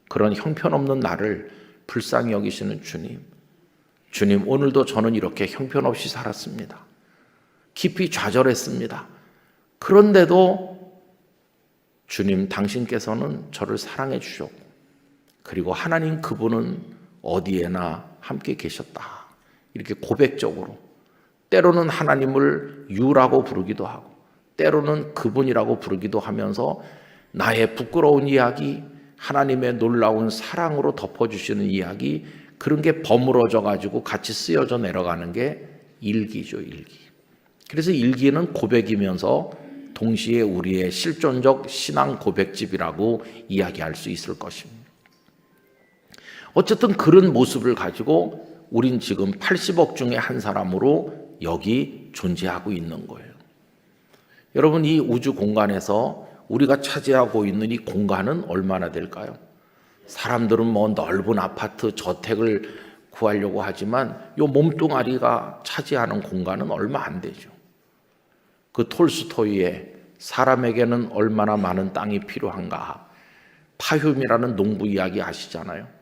그런 형편없는 나를 불쌍히 여기시는 주님, 오늘도 저는 이렇게 형편없이 살았습니다. 깊이 좌절했습니다. 그런데도 주님, 당신께서는 저를 사랑해 주셨고, 그리고 하나님, 그분은 어디에나 함께 계셨다. 이렇게 고백적으로, 때로는 하나님을 유라고 부르기도 하고 때로는 그분이라고 부르기도 하면서 나의 부끄러운 이야기, 하나님의 놀라운 사랑으로 덮어주시는 이야기, 그런 게 버무러져 가지고 같이 쓰여져 내려가는 게 일기죠, 일기. 그래서 일기는 고백이면서 동시에 우리의 실존적 신앙 고백집이라고 이야기할 수 있을 것입니다. 어쨌든 그런 모습을 가지고 우린 지금 80억 중에 한 사람으로 여기 존재하고 있는 거예요. 여러분, 이 우주 공간에서 우리가 차지하고 있는 이 공간은 얼마나 될까요? 사람들은 뭐 넓은 아파트, 저택을 구하려고 하지만 이 몸뚱아리가 차지하는 공간은 얼마 안 되죠. 그 톨스토이의 사람에게는 얼마나 많은 땅이 필요한가, 파흉이라는 농부 이야기 아시잖아요.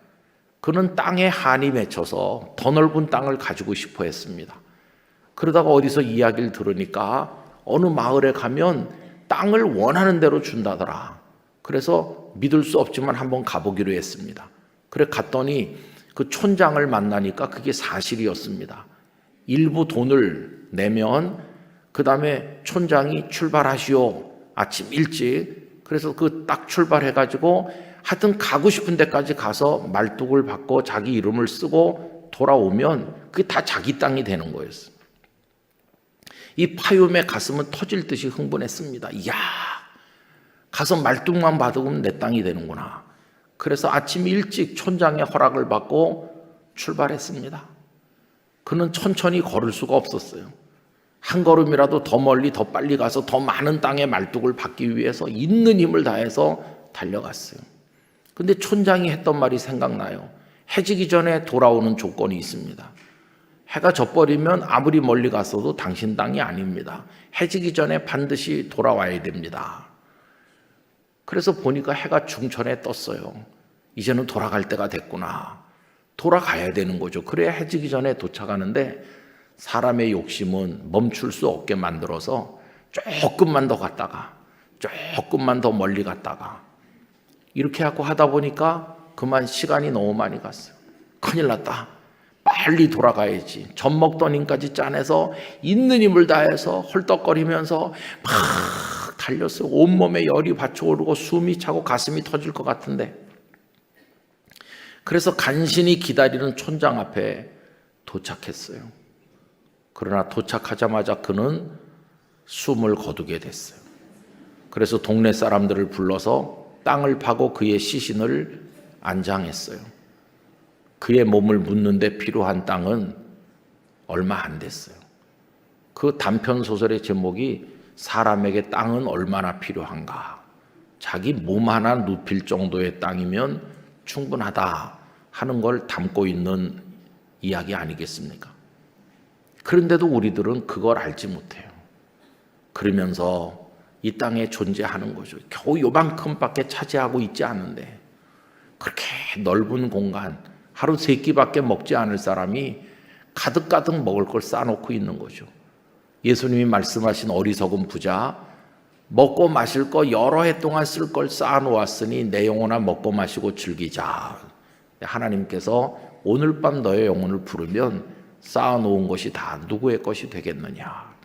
그는 땅에 한이 맺혀서 더 넓은 땅을 가지고 싶어 했습니다. 그러다가 어디서 이야기를 들으니까 어느 마을에 가면 땅을 원하는 대로 준다더라. 그래서 믿을 수 없지만 한번 가보기로 했습니다. 그래 갔더니 그 촌장을 만나니까 그게 사실이었습니다. 일부 돈을 내면 그 다음에 촌장이 출발하시오. 아침 일찍. 그래서 그 딱 출발해가지고 하여튼 가고 싶은 데까지 가서 말뚝을 받고 자기 이름을 쓰고 돌아오면 그게 다 자기 땅이 되는 거였어요. 이 파욤의 가슴은 터질 듯이 흥분했습니다. 이야, 가서 말뚝만 받으면 내 땅이 되는구나. 그래서 아침 일찍 촌장의 허락을 받고 출발했습니다. 그는 천천히 걸을 수가 없었어요. 한 걸음이라도 더 멀리 더 빨리 가서 더 많은 땅의 말뚝을 받기 위해서 있는 힘을 다해서 달려갔어요. 근데 촌장이 했던 말이 생각나요. 해지기 전에 돌아오는 조건이 있습니다. 해가 져버리면 아무리 멀리 갔어도 당신 땅이 아닙니다. 해지기 전에 반드시 돌아와야 됩니다. 그래서 보니까 해가 중천에 떴어요. 이제는 돌아갈 때가 됐구나. 돌아가야 되는 거죠. 그래야 해지기 전에 도착하는데 사람의 욕심은 멈출 수 없게 만들어서 조금만 더 갔다가 조금만 더 멀리 갔다가 이렇게 하고 하다 보니까 그만 시간이 너무 많이 갔어요. 큰일 났다. 빨리 돌아가야지. 젖 먹던 힘까지 짜내서 있는 힘을 다해서 헐떡거리면서 막 달렸어요. 온몸에 열이 받쳐오르고 숨이 차고 가슴이 터질 것 같은데, 그래서 간신히 기다리는 촌장 앞에 도착했어요. 그러나 도착하자마자 그는 숨을 거두게 됐어요. 그래서 동네 사람들을 불러서 땅을 파고 그의 시신을 안장했어요. 그의 몸을 묻는 데 필요한 땅은 얼마 안 됐어요. 그 단편 소설의 제목이 사람에게 땅은 얼마나 필요한가. 자기 몸 하나 눕힐 정도의 땅이면 충분하다 하는 걸 담고 있는 이야기 아니겠습니까? 그런데도 우리들은 그걸 알지 못해요. 그러면서 이 땅에 존재하는 거죠. 겨우 요만큼밖에 차지하고 있지 않은데 그렇게 넓은 공간, 하루 3끼밖에 먹지 않을 사람이 가득가득 먹을 걸 쌓아놓고 있는 거죠. 예수님이 말씀하신 어리석은 부자, 먹고 마실 거 여러 해 동안 쓸 걸 쌓아놓았으니 내 영혼아 먹고 마시고 즐기자. 하나님께서 오늘 밤 너의 영혼을 부르면 쌓아놓은 것이 다 누구의 것이 되겠느냐.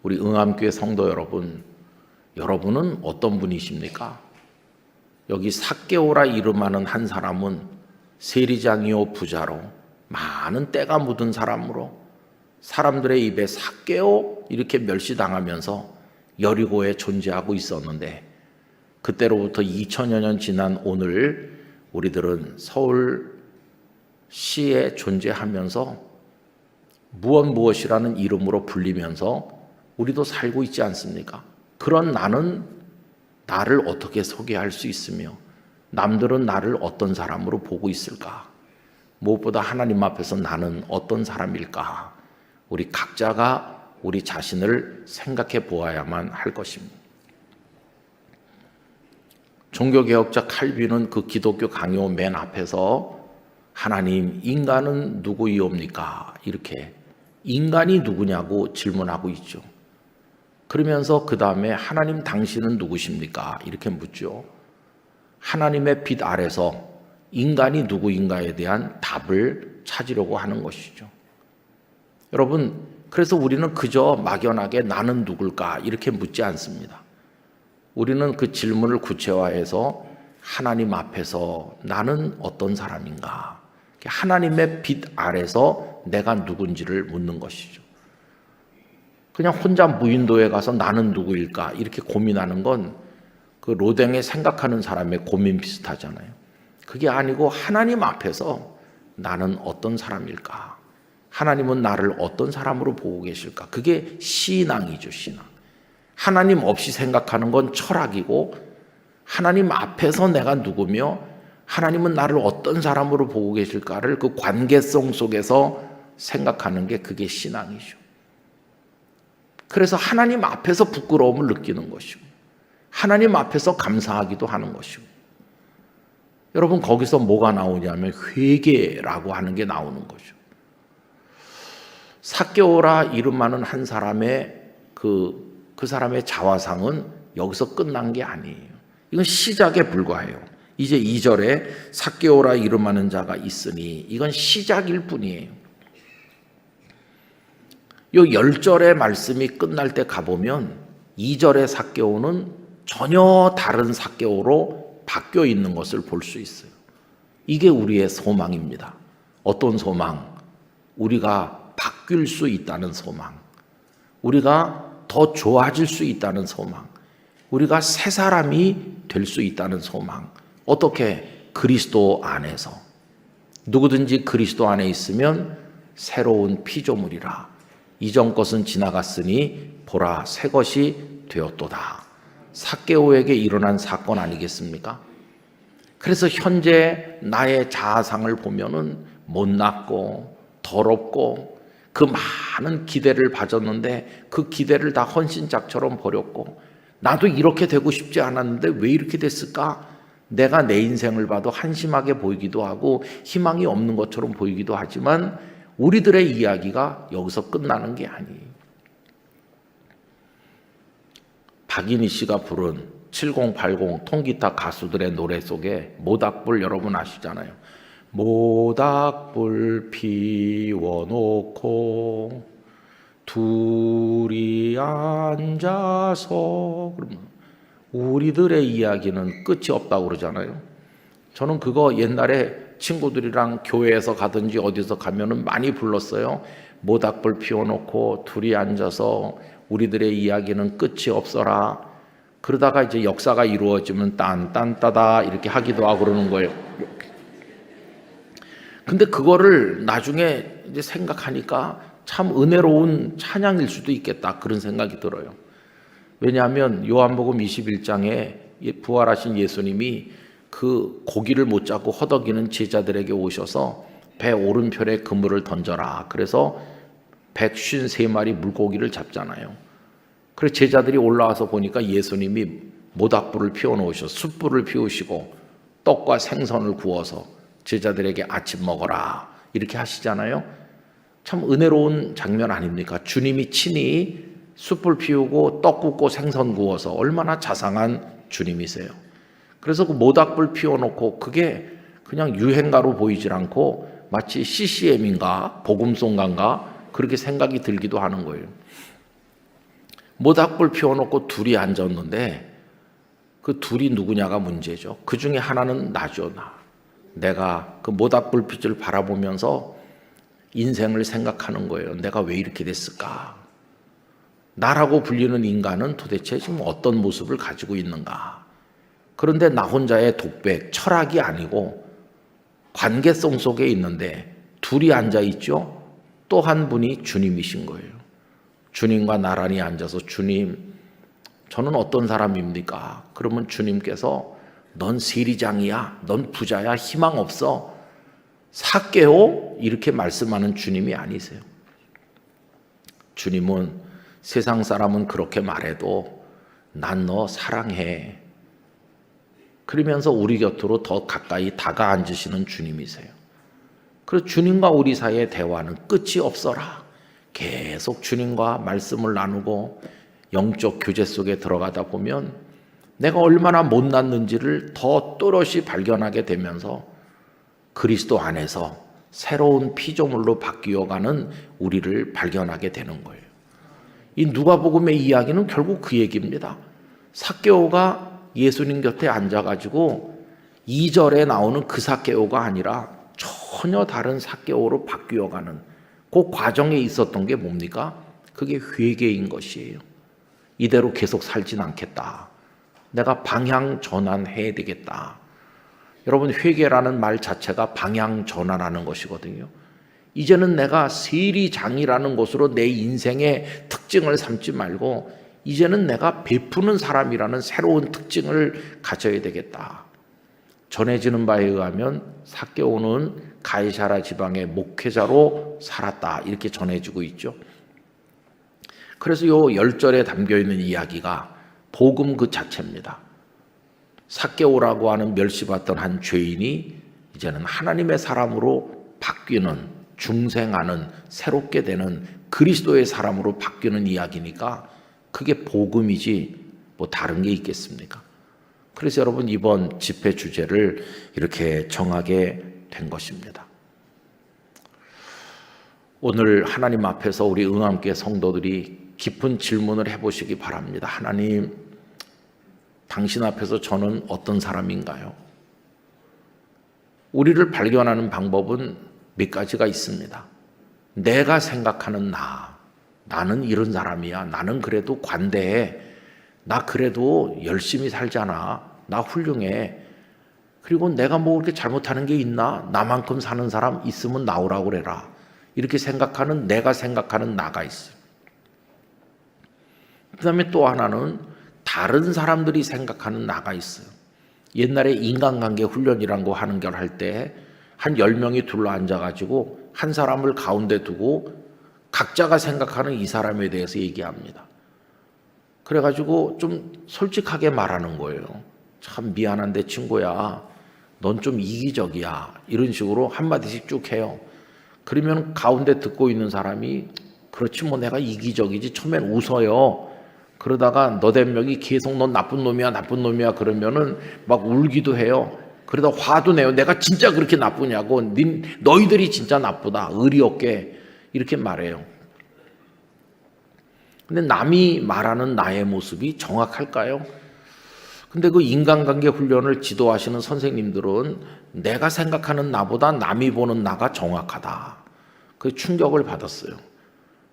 우리 응암교회 성도 여러분, 여러분은 어떤 분이십니까? 여기 삭개오라 이름하는 한 사람은 세리장이요 부자로 많은 때가 묻은 사람으로 사람들의 입에 삭개오 이렇게 멸시당하면서 여리고에 존재하고 있었는데, 그때로부터 2000여 년 지난 오늘 우리들은 서울시에 존재하면서 무엇이라는 이름으로 불리면서 우리도 살고 있지 않습니까? 그런 나는 나를 어떻게 소개할 수 있으며 남들은 나를 어떤 사람으로 보고 있을까? 무엇보다 하나님 앞에서 나는 어떤 사람일까? 우리 각자가 우리 자신을 생각해 보아야만 할 것입니다. 종교개혁자 칼빈은 그 기독교 강요 맨 앞에서 하나님, 인간은 누구이옵니까? 이렇게 인간이 누구냐고 질문하고 있죠. 그러면서 그 다음에 하나님 당신은 누구십니까? 이렇게 묻죠. 하나님의 빛 아래서 인간이 누구인가에 대한 답을 찾으려고 하는 것이죠. 여러분, 그래서 우리는 그저 막연하게 나는 누굴까 이렇게 묻지 않습니다. 우리는 그 질문을 구체화해서 하나님 앞에서 나는 어떤 사람인가, 하나님의 빛 아래서 내가 누군지를 묻는 것이죠. 그냥 혼자 무인도에 가서 나는 누구일까 이렇게 고민하는 건 그 로댕에 생각하는 사람의 고민 비슷하잖아요. 그게 아니고 하나님 앞에서 나는 어떤 사람일까? 하나님은 나를 어떤 사람으로 보고 계실까? 그게 신앙이죠, 신앙. 하나님 없이 생각하는 건 철학이고, 하나님 앞에서 내가 누구며 하나님은 나를 어떤 사람으로 보고 계실까를 그 관계성 속에서 생각하는 게 그게 신앙이죠. 그래서 하나님 앞에서 부끄러움을 느끼는 것이고, 하나님 앞에서 감사하기도 하는 것이고. 여러분, 거기서 뭐가 나오냐면 회개라고 하는 게 나오는 거죠. 삭개오라 이름하는 한 사람의 그 사람의 자화상은 여기서 끝난 게 아니에요. 이건 시작에 불과해요. 이제 2절에 삭개오라 이름하는 자가 있으니 이건 시작일 뿐이에요. 요 10절의 말씀이 끝날 때 가보면 2절의 삭개오는 전혀 다른 삭개오로 바뀌어 있는 것을 볼 수 있어요. 이게 우리의 소망입니다. 어떤 소망? 우리가 바뀔 수 있다는 소망. 우리가 더 좋아질 수 있다는 소망. 우리가 새 사람이 될 수 있다는 소망. 어떻게? 그리스도 안에서. 누구든지 그리스도 안에 있으면 새로운 피조물이라. 이전 것은 지나갔으니 보라 새 것이 되었도다. 삭개오에게 일어난 사건 아니겠습니까? 그래서 현재 나의 자아상을 보면은 못났고 더럽고 그 많은 기대를 가졌는데 그 기대를 다 헌신짝처럼 버렸고, 나도 이렇게 되고 싶지 않았는데 왜 이렇게 됐을까? 내가 내 인생을 봐도 한심하게 보이기도 하고 희망이 없는 것처럼 보이기도 하지만 우리들의 이야기가 여기서 끝나는 게 아니에요. 박인희 씨가 부른 7080 통기타 가수들의 노래 속에 모닥불 여러분 아시잖아요. 모닥불 피워놓고 둘이 앉아서, 그러면 우리들의 이야기는 끝이 없다고 그러잖아요. 저는 그거 옛날에 친구들이랑 교회에서 가든지 어디서 가면은 많이 불렀어요. 모닥불 피워놓고 둘이 앉아서 우리들의 이야기는 끝이 없어라. 그러다가 이제 역사가 이루어지면 딴딴따다 이렇게 하기도 하고 그러는 거예요. 근데 그거를 나중에 이제 생각하니까 참 은혜로운 찬양일 수도 있겠다, 그런 생각이 들어요. 왜냐하면 요한복음 21장에 부활하신 예수님이 그 고기를 못 잡고 허덕이는 제자들에게 오셔서 배 오른편에 그물을 던져라. 그래서 153마리 물고기를 잡잖아요. 그래서 제자들이 올라와서 보니까 예수님이 모닥불을 피워놓으셔서 숯불을 피우시고 떡과 생선을 구워서 제자들에게 아침 먹어라 이렇게 하시잖아요. 참 은혜로운 장면 아닙니까? 주님이 친히 숯불 피우고 떡 굽고 생선 구워서 얼마나 자상한 주님이세요. 그래서 그 모닥불 피워놓고 그게 그냥 유행가로 보이질 않고 마치 CCM인가 복음송가인가 그렇게 생각이 들기도 하는 거예요. 모닥불 피워놓고 둘이 앉았는데 그 둘이 누구냐가 문제죠. 그 중에 하나는 나죠. 내가 그 모닥불 빛을 바라보면서 인생을 생각하는 거예요. 내가 왜 이렇게 됐을까? 나라고 불리는 인간은 도대체 지금 어떤 모습을 가지고 있는가? 그런데 나 혼자의 독백, 철학이 아니고 관계성 속에 있는데 둘이 앉아 있죠. 또 한 분이 주님이신 거예요. 주님과 나란히 앉아서 주님, 저는 어떤 사람입니까? 그러면 주님께서 넌 세리장이야, 넌 부자야, 희망 없어, 삭개오 이렇게 말씀하는 주님이 아니세요. 주님은 세상 사람은 그렇게 말해도 난 너 사랑해. 그러면서 우리 곁으로 더 가까이 다가 앉으시는 주님이세요. 그래서 주님과 우리 사이의 대화는 끝이 없어라. 계속 주님과 말씀을 나누고 영적 교제 속에 들어가다 보면 내가 얼마나 못났는지를 더 또렷이 발견하게 되면서 그리스도 안에서 새로운 피조물로 바뀌어가는 우리를 발견하게 되는 거예요. 이 누가복음의 이야기는 결국 그 얘기입니다. 삭개오가 예수님 곁에 앉아가지고 2절에 나오는 그 삭개오가 아니라 전혀 다른 삭개오로 바뀌어가는 그 과정에 있었던 게 뭡니까? 그게 회개인 것이에요. 이대로 계속 살진 않겠다. 내가 방향 전환해야 되겠다. 여러분, 회개라는 말 자체가 방향 전환하는 것이거든요. 이제는 내가 세리장이라는 것으로 내 인생의 특징을 삼지 말고 이제는 내가 베푸는 사람이라는 새로운 특징을 가져야 되겠다. 전해지는 바에 의하면 삭개오는 가이사라 지방의 목회자로 살았다, 이렇게 전해지고 있죠. 그래서 요 10절에 담겨있는 이야기가 복음 그 자체입니다. 삭개오라고 하는 멸시받던 한 죄인이 이제는 하나님의 사람으로 바뀌는, 중생하는, 새롭게 되는 그리스도의 사람으로 바뀌는 이야기니까 그게 복음이지 뭐 다른 게 있겠습니까? 그래서 여러분, 이번 집회 주제를 이렇게 정하게 된 것입니다. 오늘 하나님 앞에서 우리 응암교회 성도들이 깊은 질문을 해보시기 바랍니다. 하나님, 당신 앞에서 저는 어떤 사람인가요? 우리를 발견하는 방법은 몇 가지가 있습니다. 내가 생각하는 나는 이런 사람이야. 나는 그래도 관대해. 나 그래도 열심히 살잖아. 나 훌륭해. 그리고 내가 뭐 그렇게 잘못하는 게 있나? 나만큼 사는 사람 있으면 나오라고 그래라. 이렇게 생각하는, 내가 생각하는 나가 있어요. 그 다음에 또 하나는 다른 사람들이 생각하는 나가 있어요. 옛날에 인간관계 훈련이란 거 하는 걸 할 때 한 10명이 둘러 앉아가지고 한 사람을 가운데 두고 각자가 생각하는 이 사람에 대해서 얘기합니다. 그래가지고 좀 솔직하게 말하는 거예요. 참 미안한데 친구야, 넌 좀 이기적이야. 이런 식으로 한마디씩 쭉 해요. 그러면 가운데 듣고 있는 사람이 그렇지 뭐 내가 이기적이지, 처음엔 웃어요. 그러다가 너댓 명이 계속 넌 나쁜 놈이야 나쁜 놈이야 그러면은 막 울기도 해요. 그러다 화도 내요. 내가 진짜 그렇게 나쁘냐고, 너희들이 진짜 나쁘다, 의리 없게, 이렇게 말해요. 근데 남이 말하는 나의 모습이 정확할까요? 근데 그 인간관계 훈련을 지도하시는 선생님들은 내가 생각하는 나보다 남이 보는 나가 정확하다, 그 충격을 받았어요.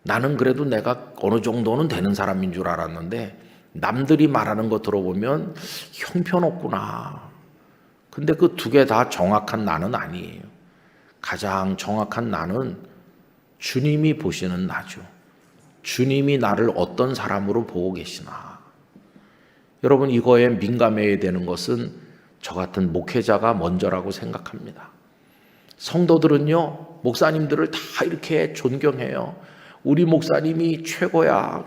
나는 그래도 내가 어느 정도는 되는 사람인 줄 알았는데 남들이 말하는 거 들어보면 형편없구나. 근데 그 두 개 다 정확한 나는 아니에요. 가장 정확한 나는 주님이 보시는 나죠. 주님이 나를 어떤 사람으로 보고 계시나. 여러분, 이거에 민감해야 되는 것은 저 같은 목회자가 먼저라고 생각합니다. 성도들은요, 목사님들을 다 이렇게 존경해요. 우리 목사님이 최고야.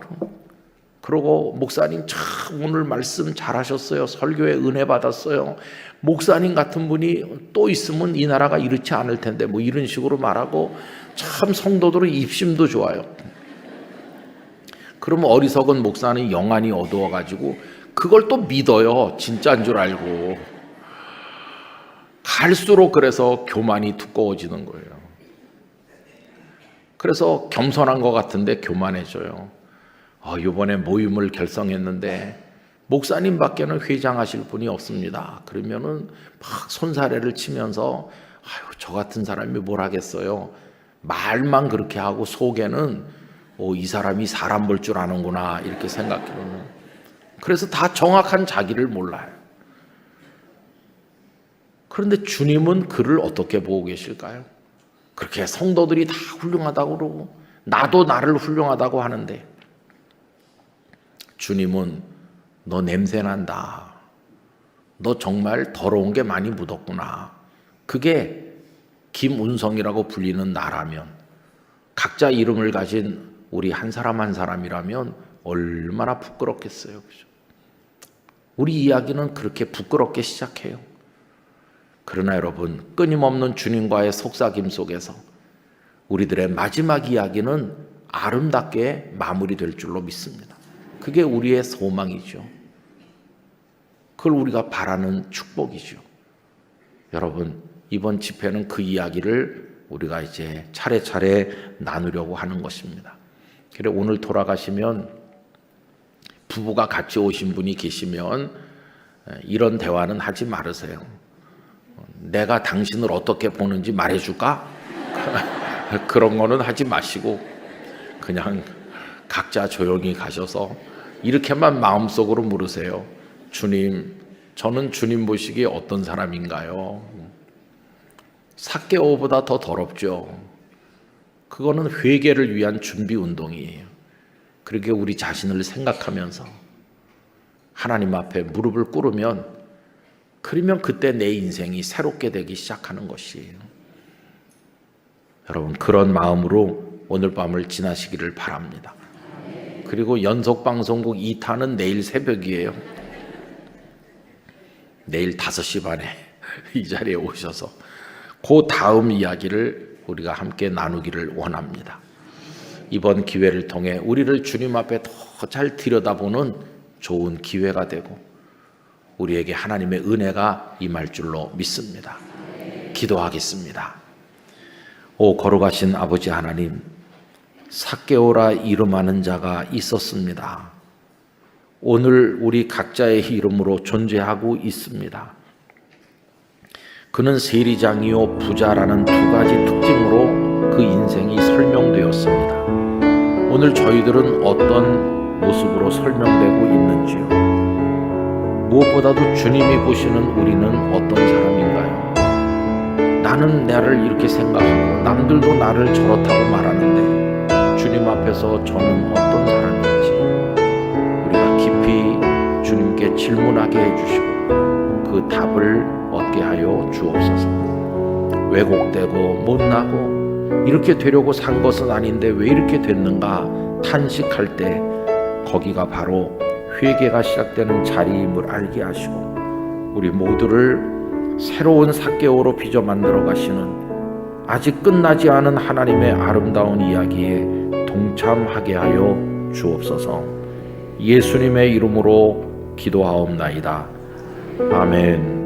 그러고 목사님 참 오늘 말씀 잘하셨어요. 설교에 은혜 받았어요. 목사님 같은 분이 또 있으면 이 나라가 이렇지 않을 텐데, 뭐 이런 식으로 말하고 참 성도들은 입심도 좋아요. 그러면 어리석은 목사는 영안이 어두워가지고 그걸 또 믿어요. 진짜인 줄 알고. 갈수록 그래서 교만이 두꺼워지는 거예요. 그래서 겸손한 것 같은데 교만해져요. 이번에 모임을 결성했는데 목사님밖에는 회장하실 분이 없습니다. 그러면은 막 손사래를 치면서 저 같은 사람이 뭘 하겠어요. 말만 그렇게 하고 속에는 이 사람이 사람 볼 줄 아는구나, 이렇게 생각해보면. 그래서 다 정확한 자기를 몰라요. 그런데 주님은 그를 어떻게 보고 계실까요? 그렇게 성도들이 다 훌륭하다고 그러고 나도 나를 훌륭하다고 하는데 주님은 너 냄새난다. 너 정말 더러운 게 많이 묻었구나. 그게 김운성이라고 불리는 나라면, 각자 이름을 가진 우리 한 사람 한 사람이라면 얼마나 부끄럽겠어요. 그죠? 우리 이야기는 그렇게 부끄럽게 시작해요. 그러나 여러분, 끊임없는 주님과의 속삭임 속에서 우리들의 마지막 이야기는 아름답게 마무리될 줄로 믿습니다. 그게 우리의 소망이죠. 그걸 우리가 바라는 축복이죠. 여러분, 이번 집회는 그 이야기를 우리가 이제 차례차례 나누려고 하는 것입니다. 그래, 오늘 돌아가시면 부부가 같이 오신 분이 계시면 이런 대화는 하지 말으세요. 내가 당신을 어떻게 보는지 말해줄까? 그런 거는 하지 마시고 그냥 각자 조용히 가셔서 이렇게만 마음속으로 물으세요. 주님, 저는 주님 보시기에 어떤 사람인가요? 삭개오보다 더 더럽죠. 그거는 회개를 위한 준비 운동이에요. 그렇게 우리 자신을 생각하면서 하나님 앞에 무릎을 꿇으면, 그러면 그때 내 인생이 새롭게 되기 시작하는 것이에요. 여러분, 그런 마음으로 오늘 밤을 지나시기를 바랍니다. 그리고 연속방송국 2타는 내일 새벽이에요. 내일 5시 반에 이 자리에 오셔서 그 다음 이야기를 우리가 함께 나누기를 원합니다. 이번 기회를 통해 우리를 주님 앞에 더 잘 들여다보는 좋은 기회가 되고 우리에게 하나님의 은혜가 임할 줄로 믿습니다. 기도하겠습니다. 오 거룩하신 아버지 하나님, 삭개오라 이름하는 자가 있었습니다. 오늘 우리 각자의 이름으로 존재하고 있습니다. 그는 세리장이요 부자라는 두 가지 특징으로 그 인생이 설명되었습니다. 오늘 저희들은 어떤 모습으로 설명되고 있는지요? 무엇보다도 주님이 보시는 우리는 어떤 사람인가요? 나는 나를 이렇게 생각하고 남들도 나를 저렇다고 말하는데 주님 앞에서 저는 어떤 사람인지 우리가 깊이 주님께 질문하게 해주시고 그 답을 얻게 하여 주옵소서. 왜곡되고 못나고 이렇게 되려고 산 것은 아닌데 왜 이렇게 됐는가 탄식할 때 거기가 바로 회개가 시작되는 자리임을 알게 하시고 우리 모두를 새로운 삭개오로 빚어 만들어 가시는 아직 끝나지 않은 하나님의 아름다운 이야기에 동참하게 하여 주옵소서. 예수님의 이름으로 기도하옵나이다. 아멘.